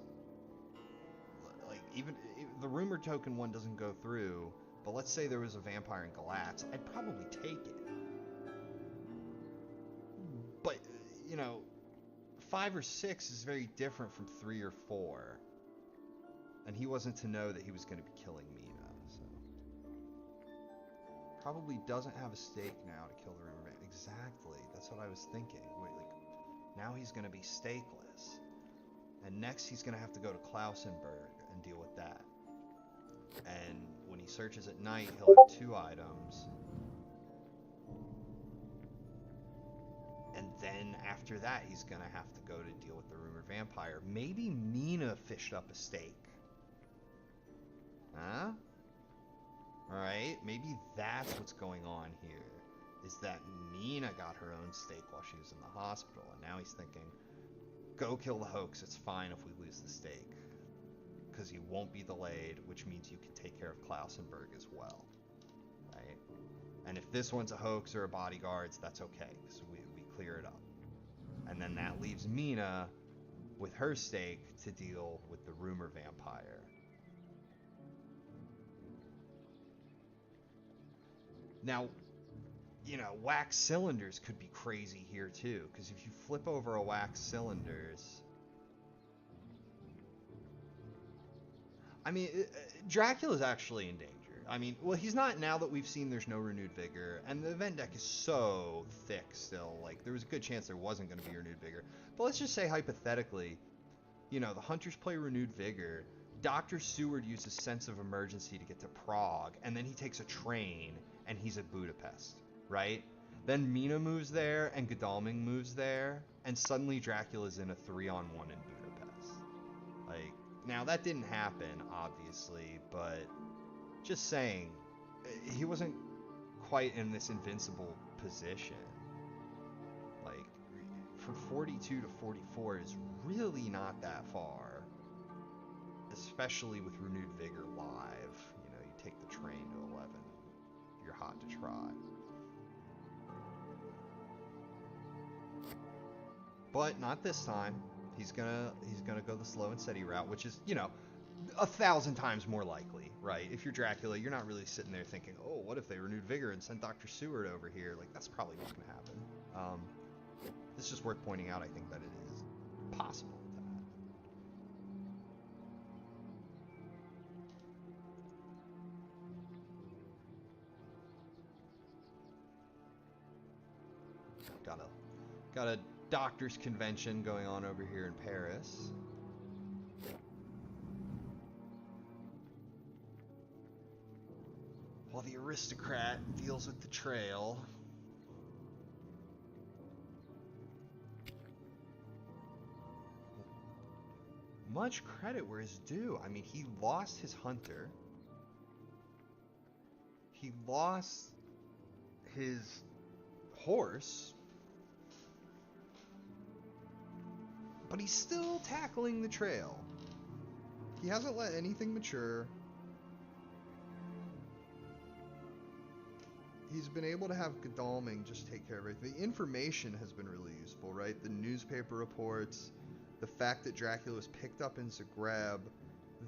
Like, even the rumor token one doesn't go through, but let's say there was a vampire in Galatz, I'd probably take it. But, you know, 5 or 6 is very different from 3 or 4. And he wasn't to know that he was going to be killing Mina, so. Probably doesn't have a stake now to kill the rumor vampire. Exactly, that's what I was thinking. Wait, like, now he's going to be stakeless. And next he's going to have to go to Klausenberg and deal with that. And when he searches at night, he'll have 2 items. And then after that, he's going to have to go to deal with the rumor vampire. Maybe Mina fished up a stake. Huh? Alright, maybe that's what's going on here. Is that Mina got her own stake while she was in the hospital. And now he's thinking, go kill the hoax. It's fine if we lose the stake. Because you won't be delayed, which means you can take care of Klausenberg as well. Right? And if this one's a hoax or a bodyguards, that's okay. Because we clear it up. And then that leaves Mina with her stake to deal with the rumor vampire. Now, you know, wax cylinders could be crazy here too, because if you flip over a wax cylinders, I mean, Dracula's actually in danger. I mean, well, he's not now that we've seen there's no renewed vigor, and the event deck is so thick still. Like, there was a good chance there wasn't going to be renewed vigor. But let's just say hypothetically, you know, the hunters play renewed vigor. Dr. Seward uses sense of emergency to get to Prague, and then he takes a train, and he's at Budapest, right? Then Mina moves there, and Godalming moves there, and suddenly Dracula's in a 3-on-1 in Budapest. Like, now that didn't happen, obviously, but just saying, he wasn't quite in this invincible position. Like, from 42 to 44 is really not that far. Especially with renewed vigor live. You know, you take the train to 11. You're hot to trot. But not this time. He's gonna go the slow and steady route, which is, you know, 1,000 times more likely, right? If you're Dracula, you're not really sitting there thinking, oh, what if they renewed vigor and sent Dr. Seward over here? Like, that's probably not gonna happen. It's just worth pointing out, I think, that it is possible. Got a doctor's convention going on over here in Paris. While the aristocrat deals with the trail. Much credit where it's due. I mean, he lost his hunter. He lost his horse. But he's still tackling the trail. He hasn't let anything mature. He's been able to have Godalming just take care of it. The information has been really useful, right? The newspaper reports, the fact that Dracula was picked up in Zagreb,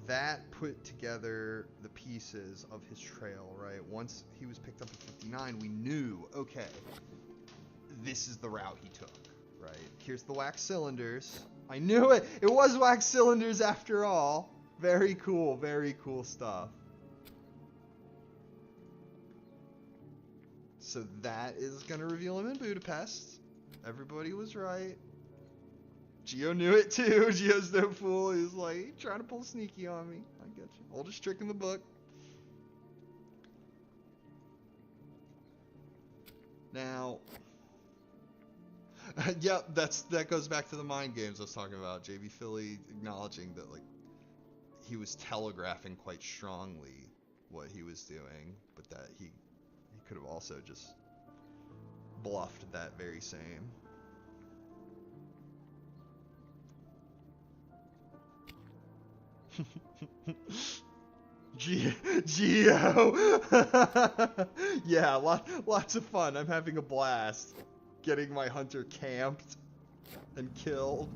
that put together the pieces of his trail, right? Once he was picked up in 59, we knew, okay, this is the route he took, right? Here's the wax cylinders. I knew it! It was wax cylinders after all. Very cool stuff. So that is going to reveal him in Budapest. Everybody was right. Geo knew it too. Geo's no fool. He's like, trying to pull sneaky on me. I get you. Oldest trick in the book. Now, yep, that goes back to the mind games I was talking about. jbphilly acknowledging that, like, he was telegraphing quite strongly what he was doing, but that he could have also just bluffed that very same. Geo! Yeah, lots of fun. I'm having a blast getting my hunter camped and killed.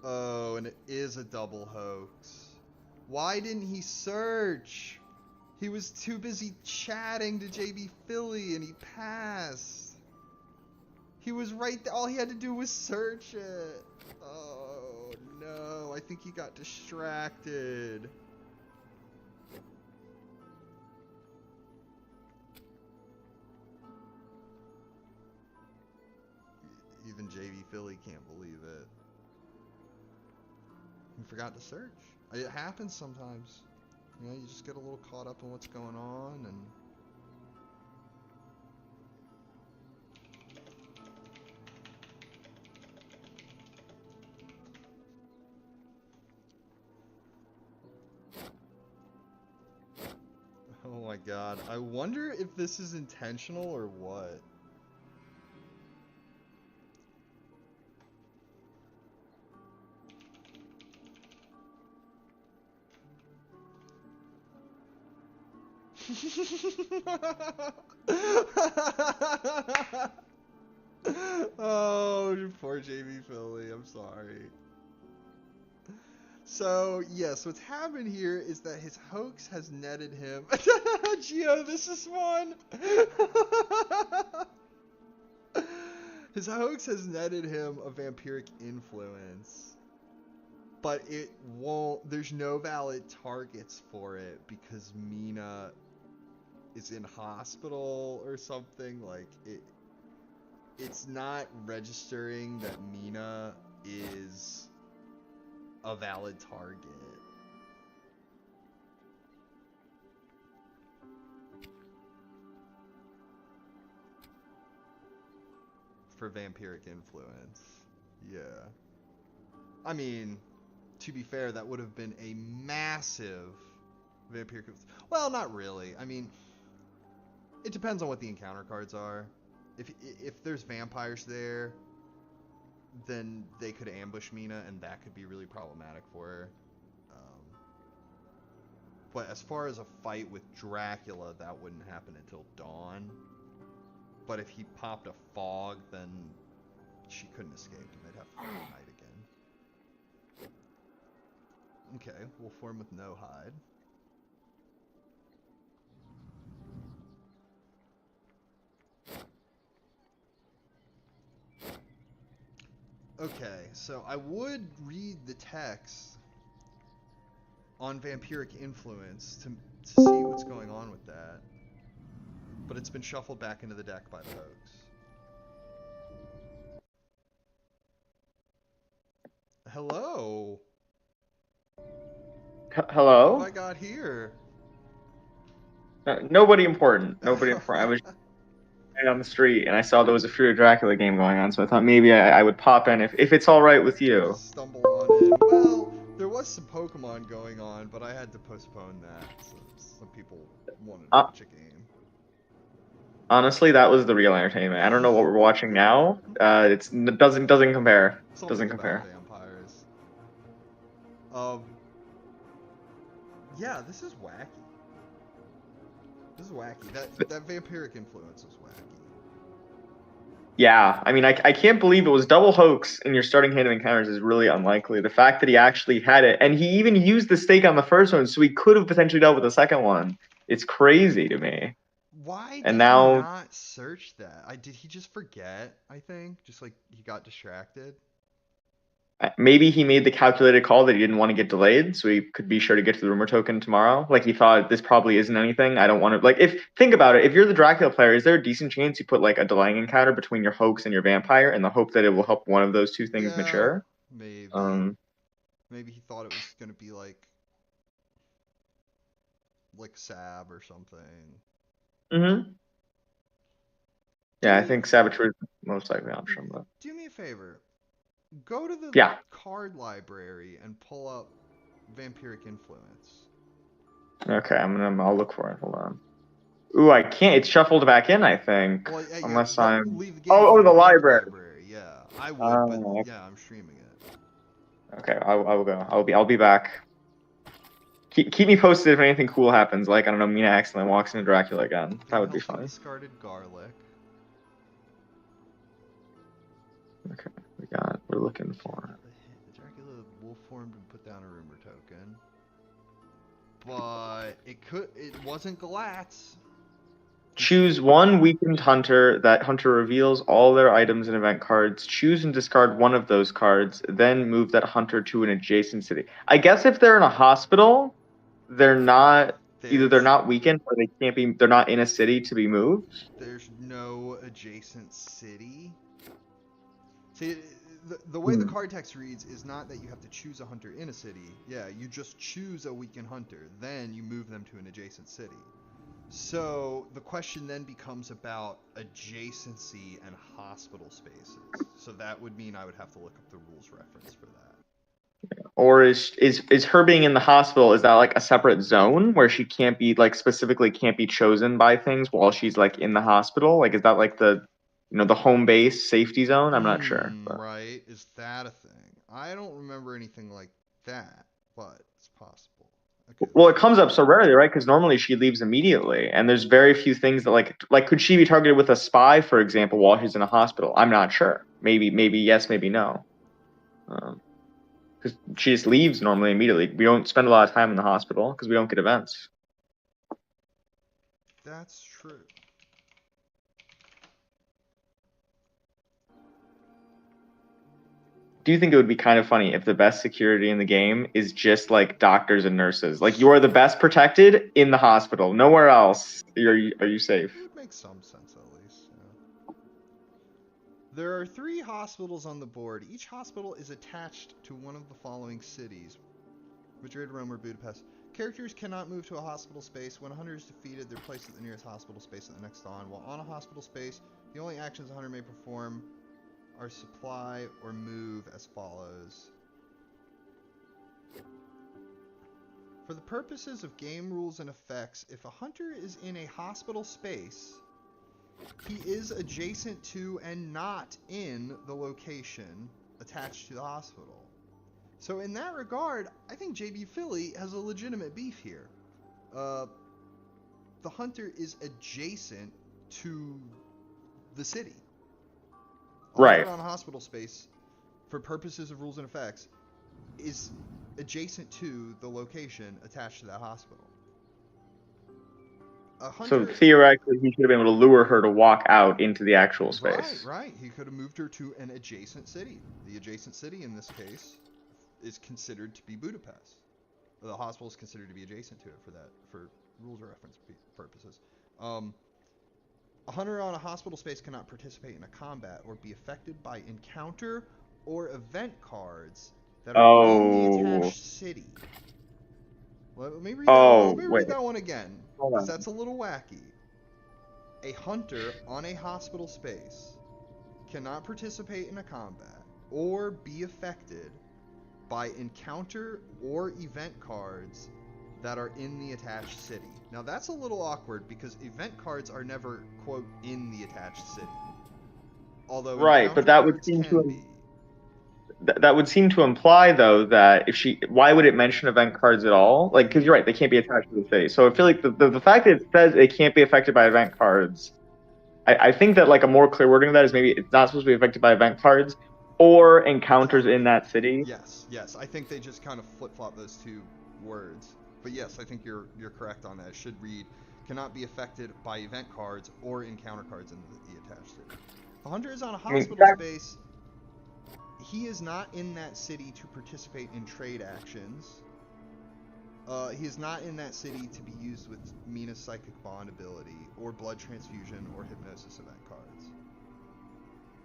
Oh, and it is a double hoax. Why didn't he search? He was too busy chatting to jbphilly and he passed. He was right there. All he had to do was search it. Oh, no. I think he got distracted. Even jbphilly can't believe it. He forgot to search. It happens sometimes. You know, you just get a little caught up in what's going on and... Oh my god. I wonder if this is intentional or what. Oh, poor jbphilly. I'm sorry. So, yes, what's happened here is that his hoax has netted him... Geo, this is one! His hoax has netted him a vampiric influence. But it won't... There's no valid targets for it because Mina is in hospital or something. Like, it's not registering that Mina is a valid target. For vampiric influence. Yeah. I mean, to be fair, that would have been a massive vampiric... Well, not really. I mean, it depends on what the encounter cards are. If there's vampires there, then they could ambush Mina, and that could be really problematic for her. But as far as a fight with Dracula, that wouldn't happen until dawn. But if he popped a fog, then she couldn't escape, and they'd have to fight at night again. Okay, we'll form with no hide. Okay, so I would read the text on vampiric influence to see what's going on with that. But it's been shuffled back into the deck by the hoax. Hello? Hello? What have I got here? Nobody important. Nobody important. I was on the street and I saw there was a Fear of Dracula game going on, so I thought maybe I would pop in if it's all right with you. Stumble on in. Well, there was some Pokemon going on, but I had to postpone that. So some people wanted to watch a game. Honestly, that was the real entertainment. I don't know what we're watching now. It doesn't compare. Something doesn't compare. About vampires. Yeah, this is wacky. This is wacky. That vampiric influence is wacky. Yeah, I mean, I can't believe it was double hoax in your starting hand of encounters is really unlikely. The fact that he actually had it, and he even used the stake on the first one, so he could have potentially dealt with the second one. It's crazy to me. Why And did he now, not search that? Did he just forget, I think? Just like he got distracted? maybe he made the calculated call that he didn't want to get delayed, so he could be sure to get to the rumor token tomorrow. Like he thought this probably isn't anything. I don't want to think about it. If you're the Dracula player, is there a decent chance you put like a delaying encounter between your hoax and your vampire in the hope that it will help one of those two things mature? Maybe. Maybe he thought it was gonna be like like Sab or something. Mm-hmm. Do Yeah, I me think Saboteur is the most likely option, but do me a favor. Go to the yeah. card library and pull up Vampiric Influence. Okay, I'll look for it. Hold on. Ooh, I can't. It's shuffled back in, I think. Well, yeah, Unless that I'm. leave the game Oh, for the the book library. library. Yeah, I would, but Oh, yeah, I'm streaming it. okay. I will go. I'll be back. Keep me posted if anything cool happens. Like I don't know, Mina accidentally walks into Dracula again. That would be Unhealthy funny. discarded garlic. Okay, we're looking for. The Dracula wolf formed and put down a rumor token, but it wasn't Galatz. Choose one weakened hunter. That hunter reveals all their items and event cards. Choose and discard one of those cards. Then move that hunter to an adjacent city. I guess if they're in a hospital, they're not. Either they're not weakened or they can't be. They're not in a city to be moved. There's no adjacent city. See, the way the card text reads is not that you have to choose a hunter in a city. Yeah, you just choose a weakened hunter. Then you move them to an adjacent city. So the question then becomes about adjacency and hospital spaces. So that would mean I would have to look up the rules reference for that. Or is her being in the hospital, is that like a separate zone where she can't be like specifically can't be chosen by things while she's like in the hospital? Like is that like the home base safety zone? I'm not sure. But. Right. Is that a thing? I don't remember anything like that, but it's possible. Okay, Well, it comes up so rarely, right? Because normally she leaves immediately, and there's very few things that like could she be targeted with a spy, for example, while she's in a hospital? I'm not sure. Maybe yes, maybe no. Because she just leaves normally immediately. We don't spend a lot of time in the hospital because we don't get events. that's true. Do you think it would be kind of funny if the best security in the game is just like doctors and nurses? Like you are the best protected in the hospital. Nowhere else are you safe. It would make some sense at least. Yeah. There are 3 hospitals on the board. Each hospital is attached to one of the following cities: Madrid, Rome, or Budapest. Characters cannot move to a hospital space. When a hunter is defeated, they're placed at the nearest hospital space at the next dawn. While on a hospital space, the only actions a hunter may perform are supply or move as follows. For the purposes of game rules and effects, if a hunter is in a hospital space, he is adjacent to and not in the location attached to the hospital. So in that regard, I think jbphilly has a legitimate beef here. The hunter is adjacent to the city. A Right. hunter on a hospital space, for purposes of rules and effects, is adjacent to the location attached to that hospital. A hunter, So theoretically, he should have been able to lure her to walk out into the actual space. Right. He could have moved her to an adjacent city. The adjacent city in this case is considered to be Budapest. The hospital is considered to be adjacent to it for rules reference purposes. A hunter on a hospital space cannot participate in a combat or be affected by encounter or event cards that are in the attached city. Let me read Wait. that one again, Hold because on. that's a little wacky. A hunter on a hospital space cannot participate in a combat or be affected by encounter or event cards that are in the attached city. Now that's a little awkward because event cards are never, quote, in the attached city. Although Right, but that would seem to that would seem to imply though that why would it mention event cards at all? Like, because you're right, they can't be attached to the city. So I feel like the fact that it says it can't be affected by event cards, I think that like a more clear wording of that is maybe it's not supposed to be affected by event cards or encounters in that city. Yes. I think they just kind of flip-flop those two words. But yes, I think you're correct on that. It should read cannot be affected by event cards or encounter cards in the attached city. If a hunter is on a hospital space, he is not in that city to participate in trade actions. He is not in that city to be used with Mina's Psychic Bond ability, or Blood Transfusion, or Hypnosis event cards.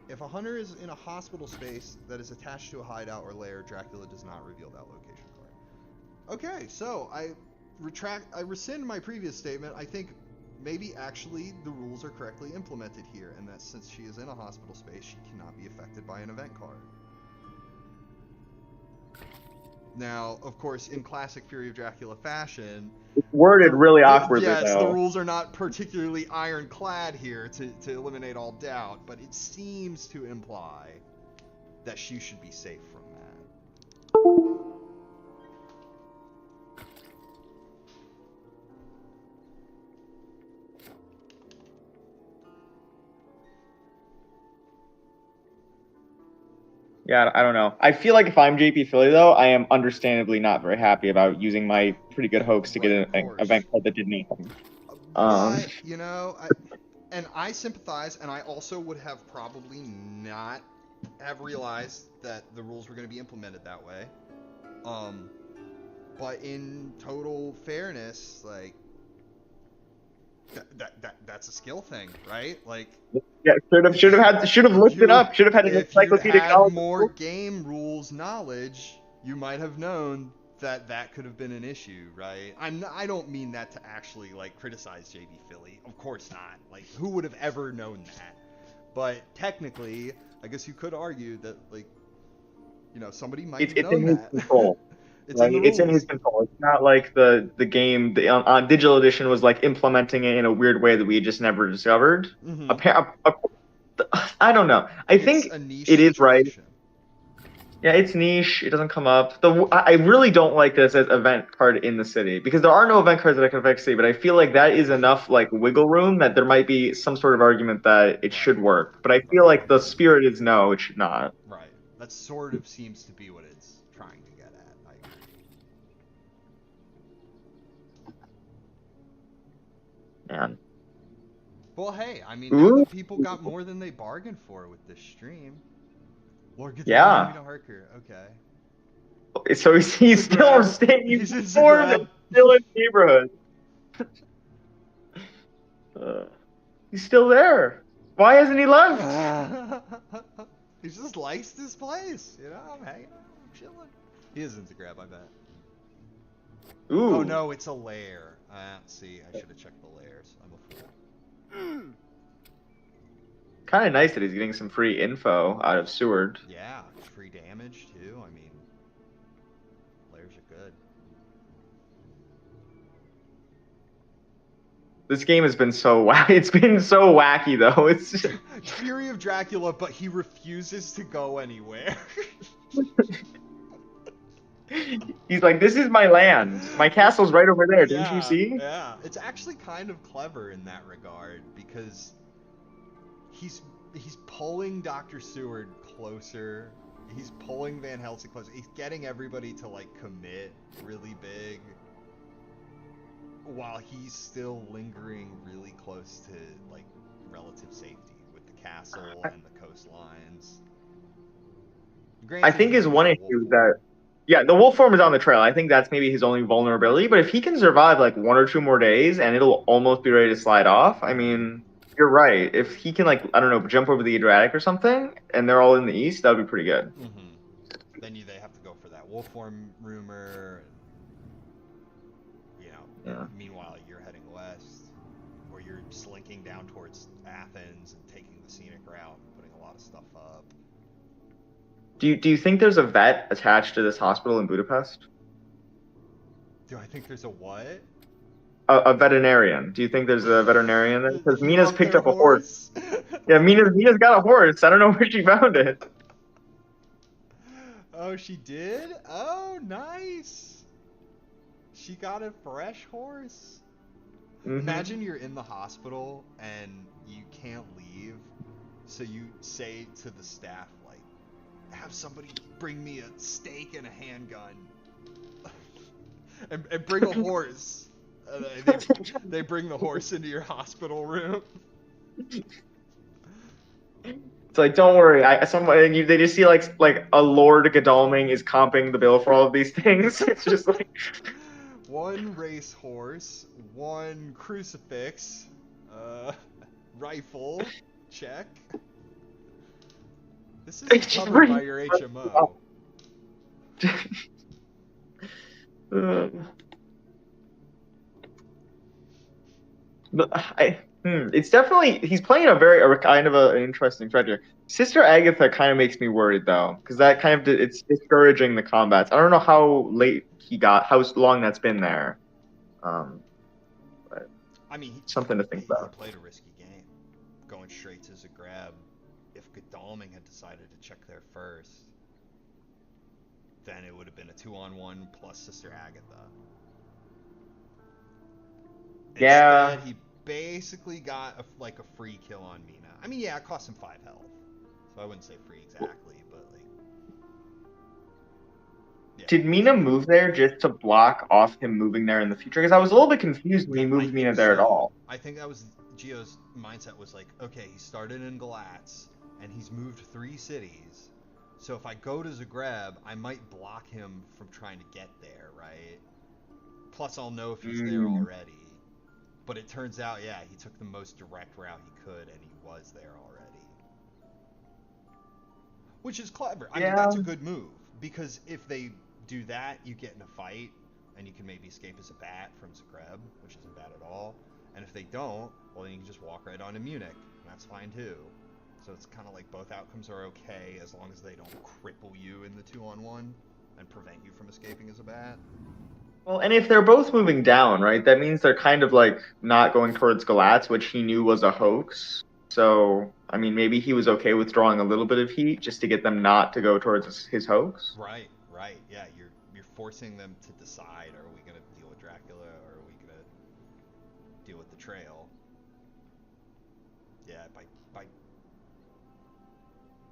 If a hunter is in a hospital space that is attached to a hideout or lair, Dracula does not reveal that location card. Okay, so I rescind my previous statement. I think maybe actually the rules are correctly implemented here, and that since she is in a hospital space, she cannot be affected by an event card. Now, of course, in classic Fury of Dracula fashion, It's worded really awkwardly, yes, the though. rules are not particularly ironclad here to eliminate all doubt, but it seems to imply that she should be safe from that. Yeah, I don't know. I feel like if I'm jbphilly, though, I am understandably not very happy about using my pretty good hoax to get an event card that did anything. But, and I sympathize, and I also would have probably not have realized that the rules were going to be implemented that way. But in total fairness, like, that's a skill thing, right? Like, yeah, should have looked it up. Should have had an encyclopedic knowledge. If you had more game rules knowledge, you might have known that could have been an issue, right? I don't mean that to actually like criticize jbphilly. Of course not. Like, who would have ever known that? But technically, I guess you could argue that, like, somebody might have known that. Control. It's in his control. It's not like the game on digital edition was like implementing it in a weird way that we just never discovered. I don't know. I think it is right. Yeah, it's niche. It doesn't come up. I really don't like this as event card in the city because there are no event cards that I can affect city, but I feel like that is enough like wiggle room that there might be some sort of argument that it should work. But I feel like the spirit is no, it should not. Right. That sort of seems to be what it's trying to get at. I agree. Man. Well, hey, I mean, now that people got more than they bargained for with this stream. Lord, get the enemy to Harker. Okay. So he's still staying. He's still in the neighborhood. He's still there. Why hasn't he left? He just likes this place. I'm hanging out, I'm chilling. He is into grab, I bet. Ooh. Oh no, it's a lair. See, I should have checked the lairs. I'm a fool. Kind of nice that he's getting some free info out of Seward. Yeah, free damage too. I mean, lairs are good. This game has been so wacky. It's been so wacky though. It's just... Fury of Dracula, but he refuses to go anywhere. He's like, this is my land. My castle's right over there. Didn't you see? Yeah, it's actually kind of clever in that regard because he's pulling Dr. Seward closer. He's pulling Van Helsing closer. He's getting everybody to like commit really big, while he's still lingering really close to like relative safety with the castle and the coastlines. I think his one issue is that, yeah, the wolf form is on the trail. I think that's maybe his only vulnerability. But if he can survive like 1 or 2 more days and it'll almost be ready to slide off, I mean, you're right. If he can, like, I don't know, jump over the Adriatic or something, and they're all in the east, that would be pretty good. Then they have to go for that wolf form rumor. And, meanwhile, you're heading west, or you're slinking down towards Athens and taking the scenic route and putting a lot of stuff up. Do you think there's a vet attached to this hospital in Budapest? Do I think there's a what? A veterinarian. Do you think there's a veterinarian there? Because Mina's picked up a horse. Yeah, Mina's got a horse. I don't know where she found it. Oh, she did? Oh, nice. She got a fresh horse. Imagine you're in the hospital and you can't leave, so you say to the staff, like, have somebody bring me a steak and a handgun. and bring a horse. They bring the horse into your hospital room. It's like, don't worry. They just see like a Lord Godalming is comping the bill for all of these things. It's just like 1 racehorse, 1 crucifix, rifle, check. This is covered by your HMO. It's definitely he's playing a kind of an interesting strategy. Sister Agatha kind of makes me worried though, because that Yeah. kind of it's discouraging the combats. I don't know how late he got, how long that's been there. Um, but I mean, something to think he about. played a risky game, going straight to Zagreb. If Godalming had decided to check there first, then it would have been a 2-on-1 plus Sister Agatha. Instead, Yeah. he basically got like a free kill on Mina. I mean, yeah, it cost him 5 health, so I wouldn't say free exactly, but like, yeah, Did Mina move there just to block off him moving there in the future? Because I was a little bit confused when he I moved think Mina there at so. all. I think that was Geo's mindset was like, okay, he started in Galatz and he's moved 3 cities. So if I go to Zagreb, I might block him from trying to get there, right? Plus, I'll know if he's there Mm, already. But it turns out, yeah, he took the most direct route he could, and he was there already. Which is clever. I mean, yeah. that's a good move. Because if they do that, you get in a fight, and you can maybe escape as a bat from Zagreb, which isn't bad at all. And if they don't, well, then you can just walk right on to Munich, and that's fine too. So it's kind of like both outcomes are okay as long as they don't cripple you in the 2-on-1 and prevent you from escaping as a bat. Well, and if they're both moving down, right, that means they're kind of like not going towards Galatz, which he knew was a hoax. So, I mean, maybe he was okay with drawing a little bit of heat just to get them not to go towards his hoax. Right, right. Yeah, you're forcing them to decide: are we gonna deal with Dracula or are we gonna deal with the trail? Yeah, by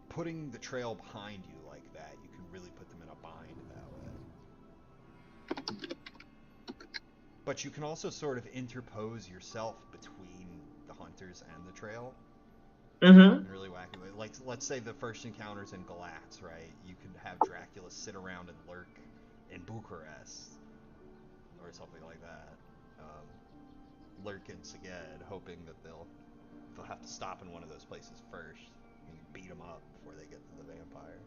putting the trail behind you like that, you can really put them in a bind that way. But you can also sort of interpose yourself between the hunters and the trail Mm-hmm. in a really wacky way. Like, let's say the first encounter's in Galatz, right? You could have Dracula sit around and lurk in Bucharest or something like that. Lurk in Szeged, hoping that they'll have to stop in one of those places first and beat them up before they get to the vampire.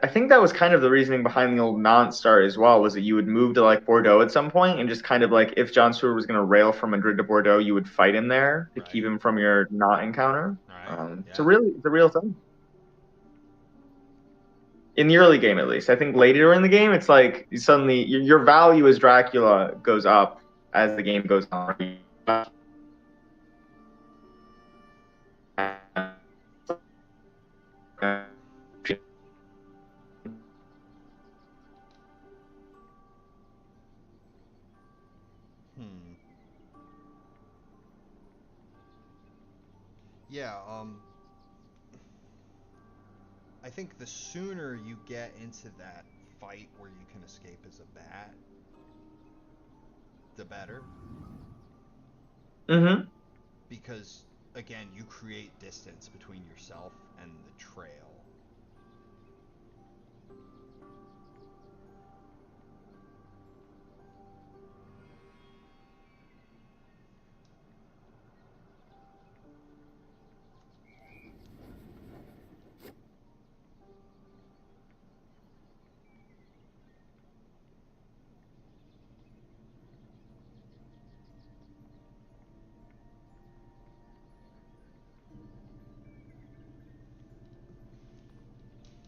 I think that was kind of the reasoning behind the old non-star as well, was that you would move to like Bordeaux at some point and just kind of like if John Stewart was going to rail from Madrid to Bordeaux, you would fight him there to keep Right. him from your not encounter. Right. Yeah. It's a real thing. In the early game at least. I think later in the game, it's like suddenly your value as Dracula goes up as the game goes on. Hmm. Yeah. I think the sooner you get into that fight where you can escape as a bat, the better. Hmm. Because again, you create distance between yourself and the trail.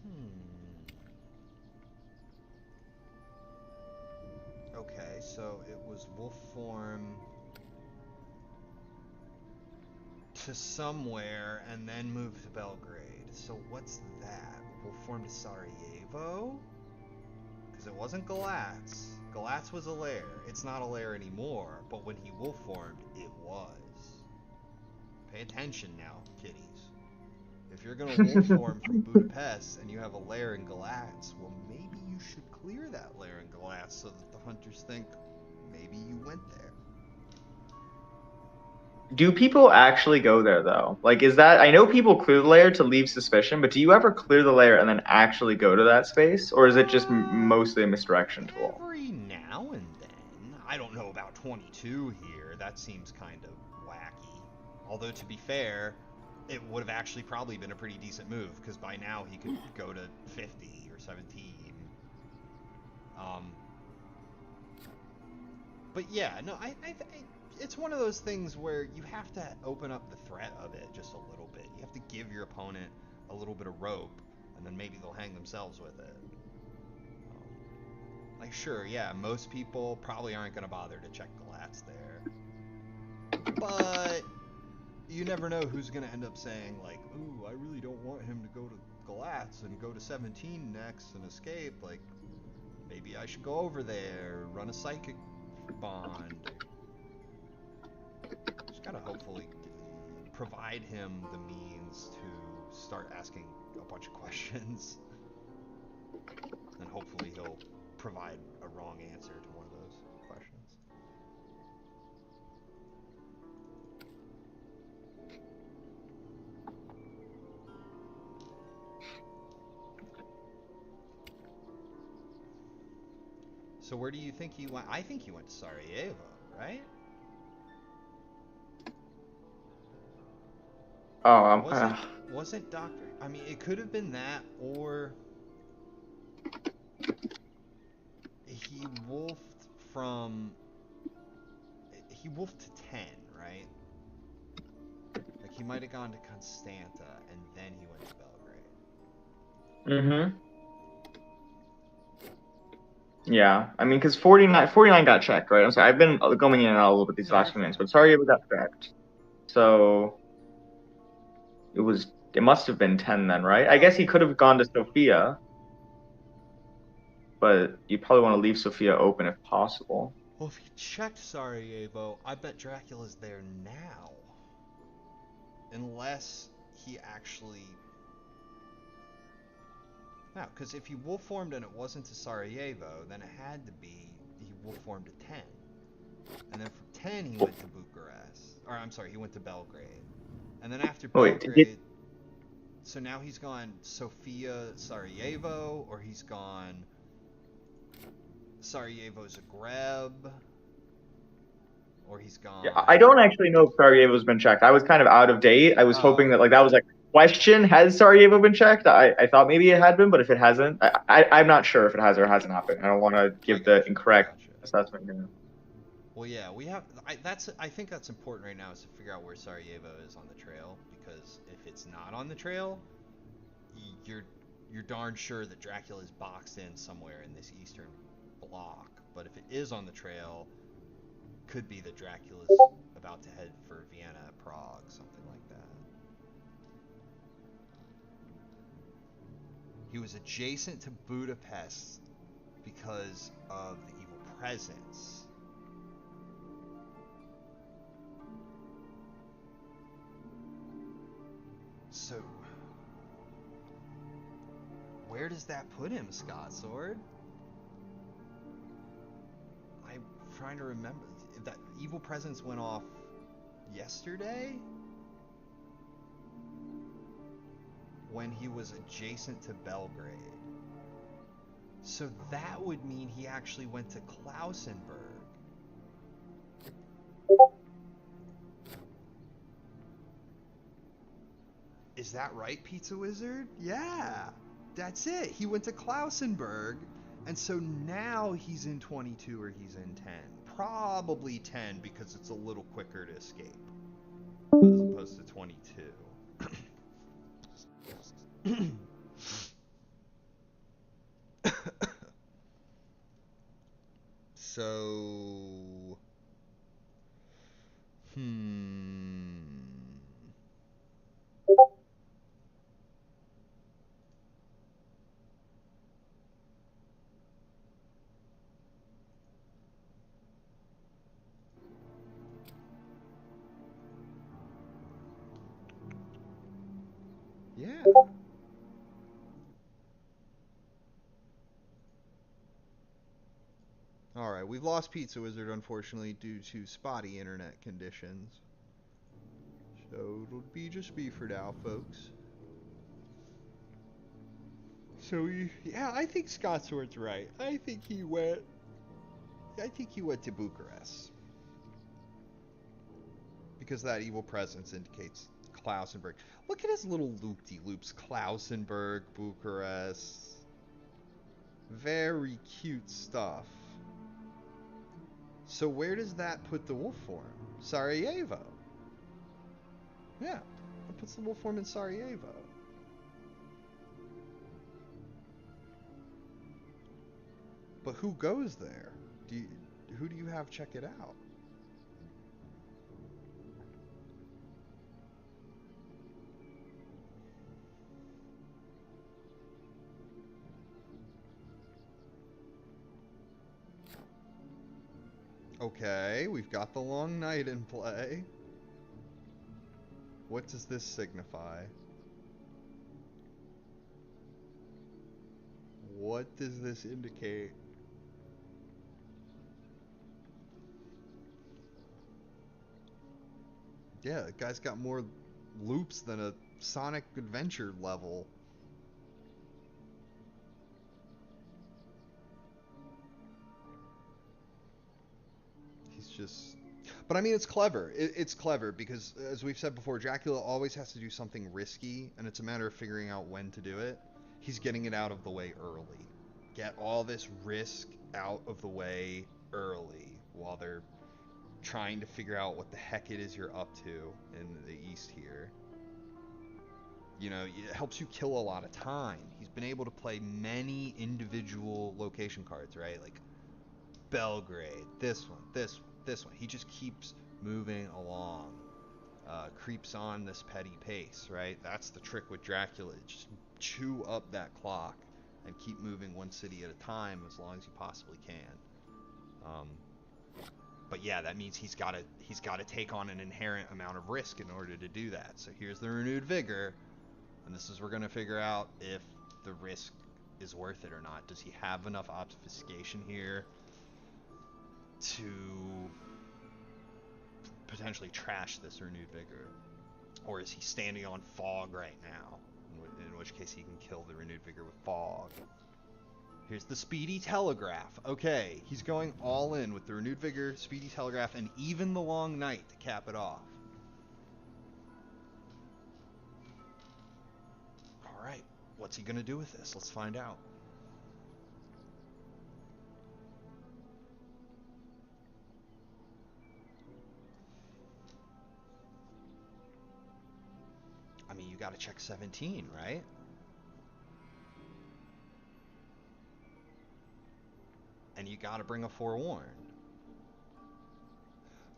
Hmm. Okay, so it was wolf form to somewhere and then move to Belgrade. So what's that? Wolf form to Sarajevo? Because it wasn't Galatz. Galatz was a lair. It's not a lair anymore, but when he wolf formed, it was. Pay attention now, kiddies. If you're gonna wolf form from Budapest and you have a lair in Galatz, well, maybe you should clear that lair in Galatz so that the hunters think maybe you went there. Do people actually go there though? Like, is that I know people clear the layer to leave suspicion, but do you ever clear the layer and then actually go to that space, or is it just mostly a misdirection tool? Every now and then. I don't know about 22 here. That seems kind of wacky. Although, to be fair, it would have actually probably been a pretty decent move because by now he could go to 50 or 17. Um, but yeah, no, I it's one of those things where you have to open up the threat of it just a little bit. You have to give your opponent a little bit of rope, and then maybe they'll hang themselves with it. Like, sure, yeah, most people probably aren't going to bother to check Galatz there. But you never know who's going to end up saying, like, ooh, I really don't want him to go to Galatz and go to 17 next and escape. Like, maybe I should go over there, run a psychic bond. Just gotta hopefully provide him the means to start asking a bunch of questions. And hopefully he'll provide a wrong answer to one of those questions. So where do you think he went? I think he went to Sarajevo, right? Oh, Wasn't Doctor? I mean, it could have been that, or he wolfed from. He wolfed to 10, right? Like he might have gone to Constanta and then he went to Belgrade. mm-hmm. Yeah, I mean, because 49 got checked, right? I'm sorry, I've been going in and out a little bit these last few minutes, but Sarajevo got checked. So it must have been 10 then, right? I guess he could have gone to Sofia, but you probably want to leave Sofia open if possible. Well, if he checked Sarajevo, I bet Dracula's there now. Unless he actually... No, because if he wolf formed and it wasn't to Sarajevo, then it had to be he wolf formed to 10. And then from 10 he went to Bucharest. Or, I'm sorry, he went to Belgrade. And then after Belgrade... So now he's gone Sofia, Sarajevo, or he's gone Sarajevo, Zagreb, or he's gone... Yeah, I don't actually know if Sarajevo's been checked. I was kind of out of date. I was hoping that that was like question, has Sarajevo been checked? I thought maybe it had been, but if it hasn't, I'm not sure if it has or hasn't happened. I don't want to give the incorrect assessment. Well, yeah, we have. I think that's important right now is to figure out where Sarajevo is on the trail, because if it's not on the trail, you're darn sure that Dracula's boxed in somewhere in this eastern block. But if it is on the trail, could be that Dracula's about to head for Vienna, Prague, something like that. He was adjacent to Budapest because of the evil presence. So, where does that put him, Scott Sword? I'm trying to remember. That evil presence went off yesterday? When he was adjacent to Belgrade. So that would mean he actually went to Klausenburg. Is that right, Pizza Wizard? Yeah, that's it. He went to Klausenburg, and so now he's in 22 or he's in 10. Probably 10 because it's a little quicker to escape as opposed to 22. So, yeah. Alright, we've lost Pizza Wizard, unfortunately, due to spotty internet conditions. So it'll be just me for now, folks. So, yeah, I think Scottsworth's right. I think he went to Bucharest. Because that evil presence indicates Klausenburg. Look at his little loop-de-loops. Klausenburg, Bucharest. Very cute stuff. So where does that put the wolf form? Sarajevo. Yeah, that puts the wolf form in Sarajevo. But who goes there? Who do you have check it out? Okay, we've got the long night in play. What does this signify? What does this indicate? Yeah, the guy's got more loops than a Sonic Adventure level. He's just... But I mean, it's clever. It's clever because, as we've said before, Dracula always has to do something risky, and it's a matter of figuring out when to do it. He's getting it out of the way early. Get all this risk out of the way early while they're trying to figure out what the heck it is you're up to in the East here. You know, it helps you kill a lot of time. He's been able to play many individual location cards, right? Like Belgrade, this one, this one. He just keeps moving along, creeps on this petty pace, right? That's the trick with Dracula. Just chew up that clock and keep moving one city at a time as long as you possibly can. But yeah, that means he's got to take on an inherent amount of risk in order to do that. So here's the renewed vigor, and this is we're gonna figure out if the risk is worth it or not. Does he have enough obfuscation here to potentially trash this renewed vigor, or is he standing on fog right now? In which case he can kill the renewed vigor with fog. Here's the Speedy Telegraph. Okay, he's going all in with the renewed vigor, Speedy Telegraph, and even the long night to cap it off. All right, what's he gonna do with this? Let's find out. I mean, you gotta check 17, right? And you gotta bring a forewarned.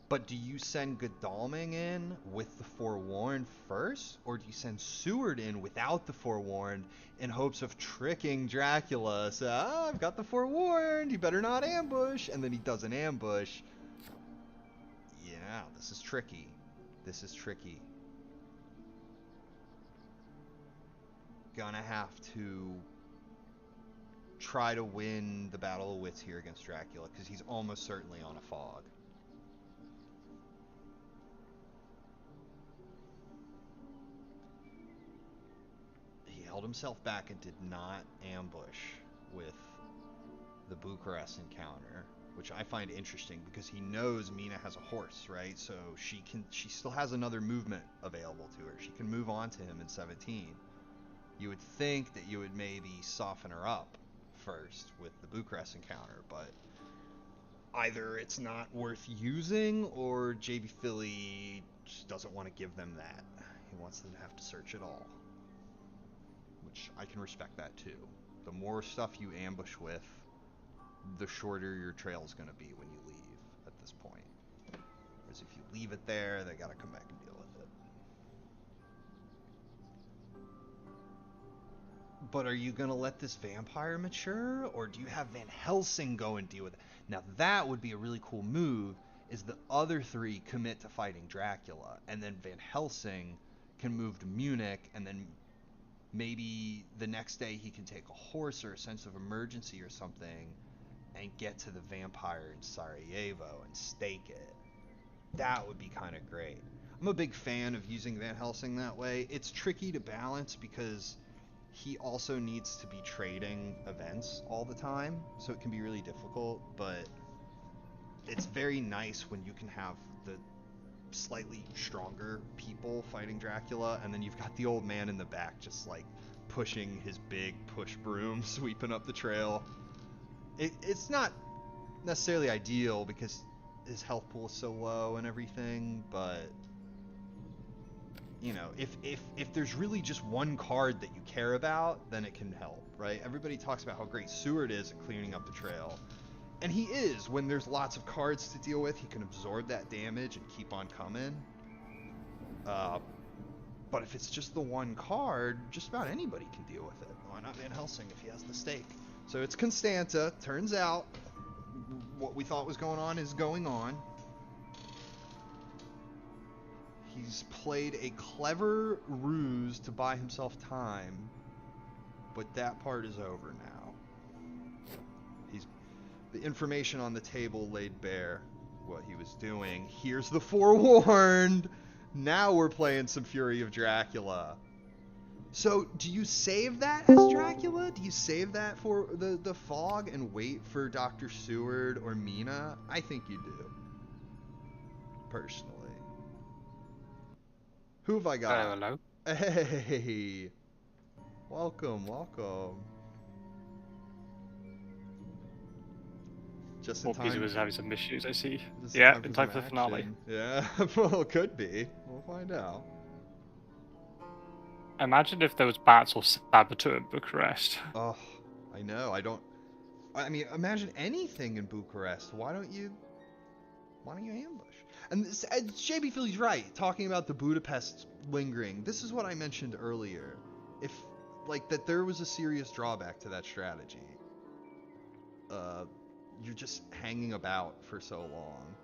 But do you send Godalming in with the forewarned first, or do you send Seward in without the forewarned in hopes of tricking Dracula? So, I've got the forewarned, you better not ambush, and then he does an ambush. Yeah, this is tricky. This is tricky. Gonna have to try to win the Battle of Wits here against Dracula, because he's almost certainly on a fog. He held himself back and did not ambush with the Bucharest encounter, which I find interesting because he knows Mina has a horse, right? So she still has another movement available to her. She can move on to him in 17. You would think that you would maybe soften her up first with the Bucharest encounter, but either it's not worth using or jbphilly just doesn't want to give them that. He wants them to have to search it all, which I can respect that too. The more stuff you ambush with, the shorter your trail is going to be when you leave at this point. Whereas if you leave it there, they got to come back and deal with it. But are you going to let this vampire mature, or do you have Van Helsing go and deal with it? Now that would be a really cool move, is the other three commit to fighting Dracula, and then Van Helsing can move to Munich, and then maybe the next day he can take a horse or a sense of emergency or something and get to the vampire in Sarajevo and stake it. That would be kind of great. I'm a big fan of using Van Helsing that way. It's tricky to balance because he also needs to be trading events all the time, so it can be really difficult, but it's very nice when you can have the slightly stronger people fighting Dracula, and then you've got the old man in the back just like pushing his big push broom, sweeping up the trail. It's not necessarily ideal because his health pool is so low and everything, but you know, if there's really just one card that you care about, then it can help, right? Everybody talks about how great Seward is at cleaning up the trail. And he is. When there's lots of cards to deal with, he can absorb that damage and keep on coming. But if it's just the one card, just about anybody can deal with it. Why not Van Helsing if he has the stake? So it's Constanta. Turns out what we thought was going on is going on. He's played a clever ruse to buy himself time, but that part is over now. The information on the table laid bare what he was doing. Here's the forewarned. Now we're playing some Fury of Dracula. So, do you save that as Dracula? Do you save that for the fog and wait for Dr. Seward or Mina? I think you do. Personally. Who have I got? Hello. Hey. Welcome. Just in Morpheus time. was having some issues, I see. Just Yeah, in time for the finale. action. Yeah, well, it could be. We'll find out. Imagine if there was bats or saboteur in Bucharest. Oh, I know. I mean, imagine anything in Bucharest. Why don't you ambush? And jbphilly's right, talking about the Budapest lingering. This is what I mentioned earlier. If, like, that there was a serious drawback to that strategy. You're just hanging about for so long.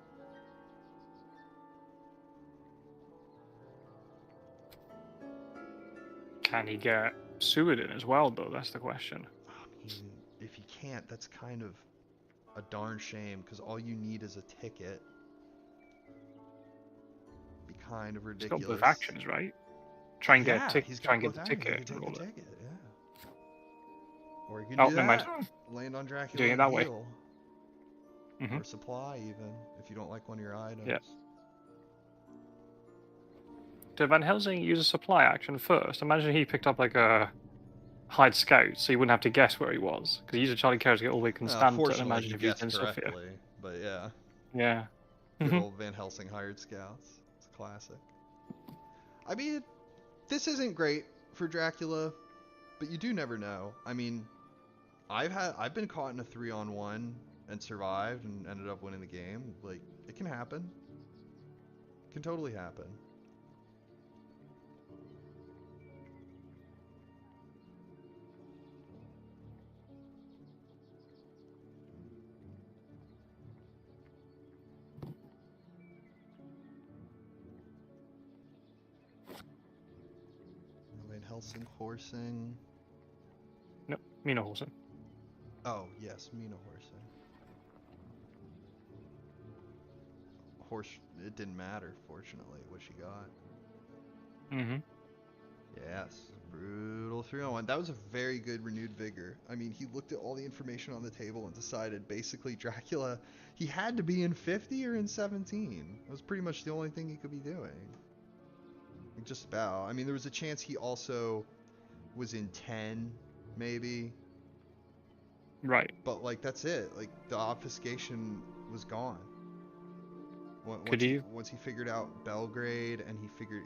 Can he get Seward in as well, though? That's the question. I mean, if you can't, that's kind of a darn shame, because all you need is a ticket. Be kind of He's ridiculous. got both actions, right? Try and get a he's try got and get both the actions. ticket. He can and take roll a it. ticket, yeah. Or you can Oh, do never that. mind. Land on Dracula Doing it and that way. heal. Mhm. Or supply, even, if you don't like one of your items. Yeah. Did Van Helsing use a supply action first? Imagine he picked up like a hide scout, so he wouldn't have to guess where he was. Because he used a Charlie Carrier to get all the way Constanta. And Fortunately, imagine he if he was guessed in Sofia. correctly, but yeah. Yeah. Good old Van Helsing hired scouts. It's a classic. I mean, this isn't great for Dracula, but you do never know. I mean, I've been caught in a 3-on-1 and survived and ended up winning the game. Like, it can happen. It can totally happen. Van Helsing horsing. No, Mina Horsen. Oh, yes, Mina horsing. It didn't matter, fortunately, what she got. Mm-hmm. Yes, brutal 3-on-1. That was a very good renewed vigor. I mean, he looked at all the information on the table and decided basically Dracula, he had to be in 50 or in 17. That was pretty much the only thing he could be doing. Just about. I mean, there was a chance he also was in 10, maybe. Right. But, like, that's it. Like, the obfuscation was gone. Once he figured out Belgrade, and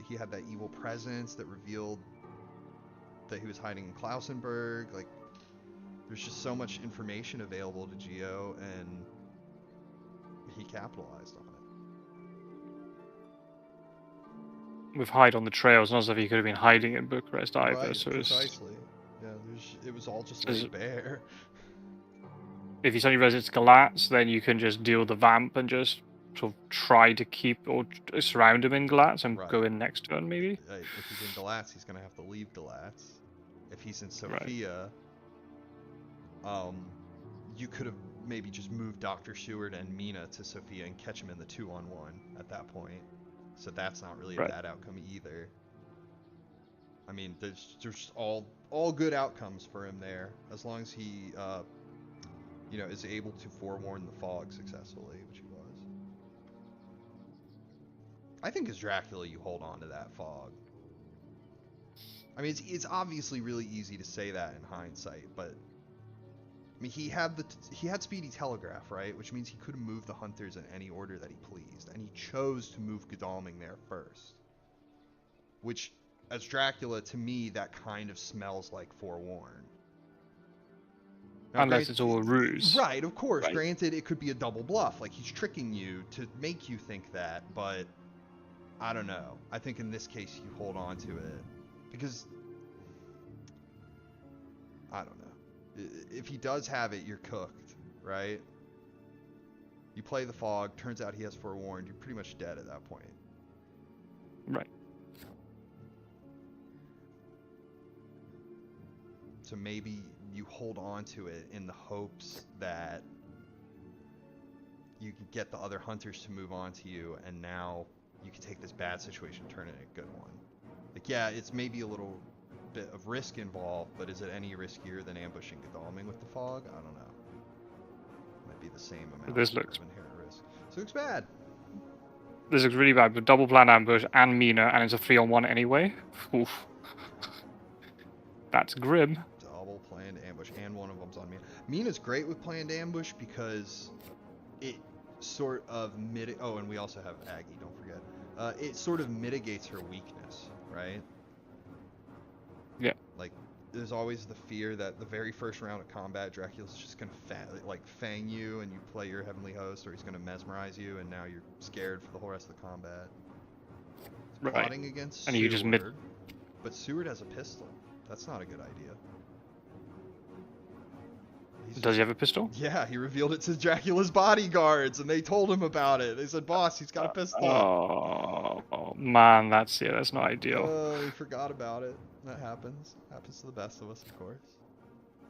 he had that evil presence that revealed that he was hiding in Klausenberg. Like, there's just so much information available to Geo, and he capitalized on it. With hide on the trails, not as if he could have been hiding in Bucharest either. Right, so precisely. Yeah, it was all just laid bare. If he suddenly residents Galatz, then you can just deal the vamp and just sort of try to keep or surround him in Galatz and go in next turn, maybe. If he's in Galatz, he's gonna have to leave Galatz. If he's in Sofia, you could have maybe just moved Dr. Seward and Mina to Sofia and catch him in the 2-on-1 at that point. So that's not really a bad outcome either. I mean, there's all good outcomes for him there, as long as he is able to forewarn the fog successfully, which he was. I think as Dracula, you hold on to that fog. I mean, it's obviously really easy to say that in hindsight, but I mean, he had Speedy Telegraph, right? Which means he could move the hunters in any order that he pleased, and he chose to move Godalming there first. Which, as Dracula, to me, that kind of smells like forewarned. Now, Unless it's all a ruse. Right, of course. Right. Granted, it could be a double bluff. Like, he's tricking you to make you think that, but I don't know. I think in this case, you hold on to it. Because, I don't know. If he does have it, you're cooked, right? You play the fog, turns out he has forewarned, you're pretty much dead at that point. Right. So maybe you hold on to it in the hopes that you can get the other hunters to move on to you, and now you can take this bad situation and turn it into a good one. Like, yeah, it's maybe a little bit of risk involved, but is it any riskier than ambushing Godalming with the fog? I don't know. Might be the same amount This looks... of inherent risk. So it looks bad. This looks really bad with double plan ambush and Mina, and it's a 3-on-1 anyway. Oof. That's grim. Double planned ambush, and one of them's on Mina. Mina's great with planned ambush because it sort of oh, and we also have Aggie, don't forget. It sort of mitigates her weakness, right? Yeah. Like, there's always the fear that the very first round of combat, Dracula's just gonna fang you, and you play your Heavenly Host, or he's gonna mesmerize you, and now you're scared for the whole rest of the combat. Right. Plotting against And Seward, you just but Seward has a pistol. That's not a good idea. Does he have a pistol? Yeah, he revealed it to Dracula's bodyguards, and they told him about it. They said, "Boss, he's got a pistol." Oh man, that's not ideal. Oh, he forgot about it. That happens. Happens to the best of us, of course.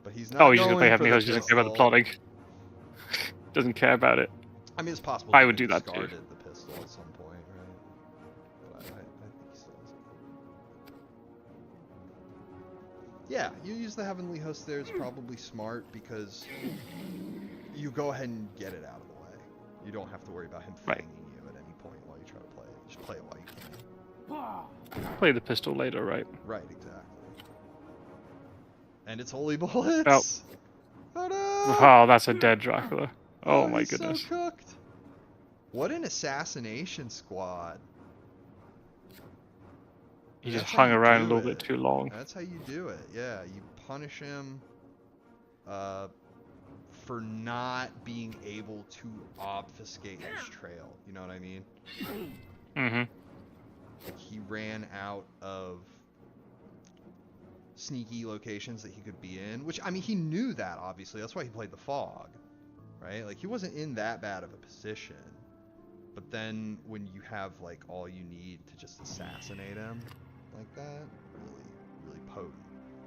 But he's not. Oh, he's just gonna play going Heavenly for Host. the He doesn't care about the pistol. plotting. Doesn't care about it. I mean, it's possible. I he would do that too. discarded the pistol at some point, right? But I think he still has it. Yeah, you use the Heavenly Host there. It's probably smart because you go ahead and get it out of the way. You don't have to worry about him fanging you at any point while you try to play it. Just play it while you can. Play the pistol later, right? Right, exactly. And it's holy bullets. Oh no! Oh, that's a dead Dracula. Oh my he's goodness. So cooked. What an assassination squad. He just That's how hung you around a do little it. bit too long. That's how you do it. Yeah, you punish him for not being able to obfuscate his trail. You know what I mean? Mm-hmm. Like, he ran out of sneaky locations that he could be in, which, I mean, he knew that, obviously. That's why he played the fog, right? Like, he wasn't in that bad of a position. But then when you have, like, all you need to just assassinate him like that, really potent.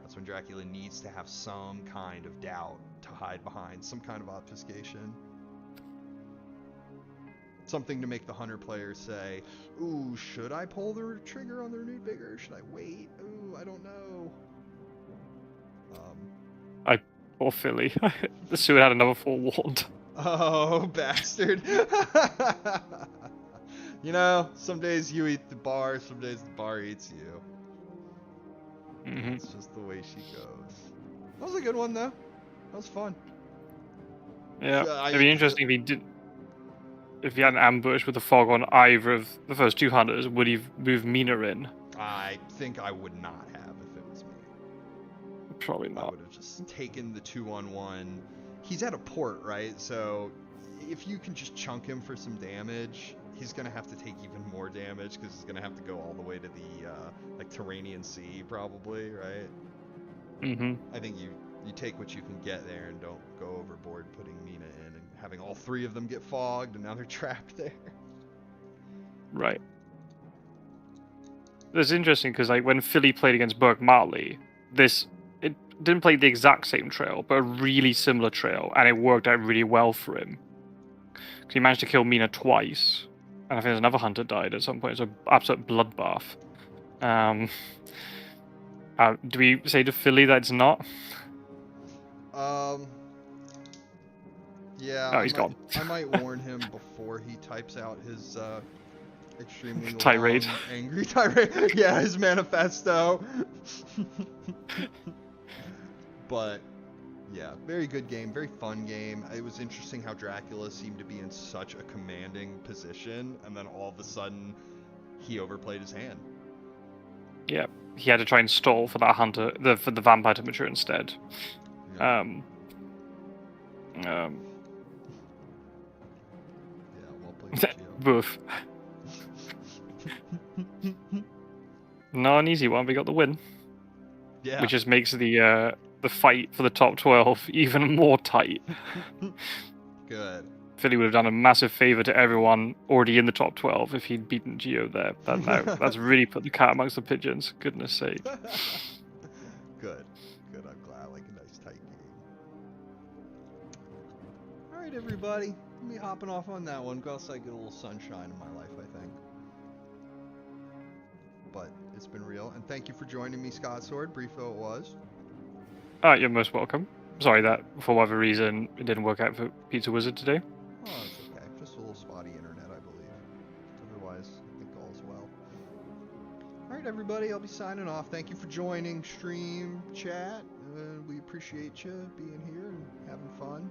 That's when Dracula needs to have some kind of doubt to hide behind, some kind of obfuscation. Something to make the hunter player say, ooh, should I pull the trigger on the renewed vigor? Should I wait? Ooh, I don't know. Poor Philly. The Seward had another forewarned. Oh, bastard. You know, some days you eat the bar, some days the bar eats you. Mm-hmm. It's just the way she goes. That was a good one, though. That was fun. Yeah, it'd be interesting if he did. If he had an ambush with the fog on either of the first two hunters, would he move Mina in? I think I would not have if it was me. Probably I not. would have just taken the 2-on-1. He's at a port, right? So if you can just chunk him for some damage, he's going to have to take even more damage because he's going to have to go all the way to the like Turanian Sea probably, right? Mm-hmm. I think you take what you can get there and don't go overboard putting Mina in and having all three of them get fogged and now they're trapped there. Right. That's interesting because like when Philly played against Burke Marley, it didn't play the exact same trail, but a really similar trail, and it worked out really well for him. Because he managed to kill Mina twice, and I think there's another hunter died at some point. It's an absolute bloodbath. Do we say to Philly that it's not? Yeah. Oh, he's gone. I might warn him before he types out his extremely tirade. long, angry tirade. Yeah, his manifesto. But Yeah, very good game, very fun game. It was interesting how Dracula seemed to be in such a commanding position, and then all of a sudden, he overplayed his hand. Yeah, he had to try and stall for that for the vampire to mature instead. Yeah, Yeah, well played, Woof. Not an easy one. We got the win, Yeah. which just makes the fight for the top 12 even more tight. Good. Philly would have done a massive favor to everyone already in the top 12 if he'd beaten Geo there. But no, that's really put the cat amongst the pigeons. Goodness sake. Good. Good. I'm glad. I like a nice tight game. All right, everybody. Let me hopping off on that one. Go outside, get a little sunshine in my life, I think. But it's been real. And thank you for joining me, Scott Sword. Brief though it was. You're most welcome. Sorry that, for whatever reason, it didn't work out for Pizza Wizard today. Oh, it's okay. Just a little spotty internet, I believe. Otherwise, I think all is well. All right, everybody. I'll be signing off. Thank you for joining stream chat. We appreciate you being here and having fun.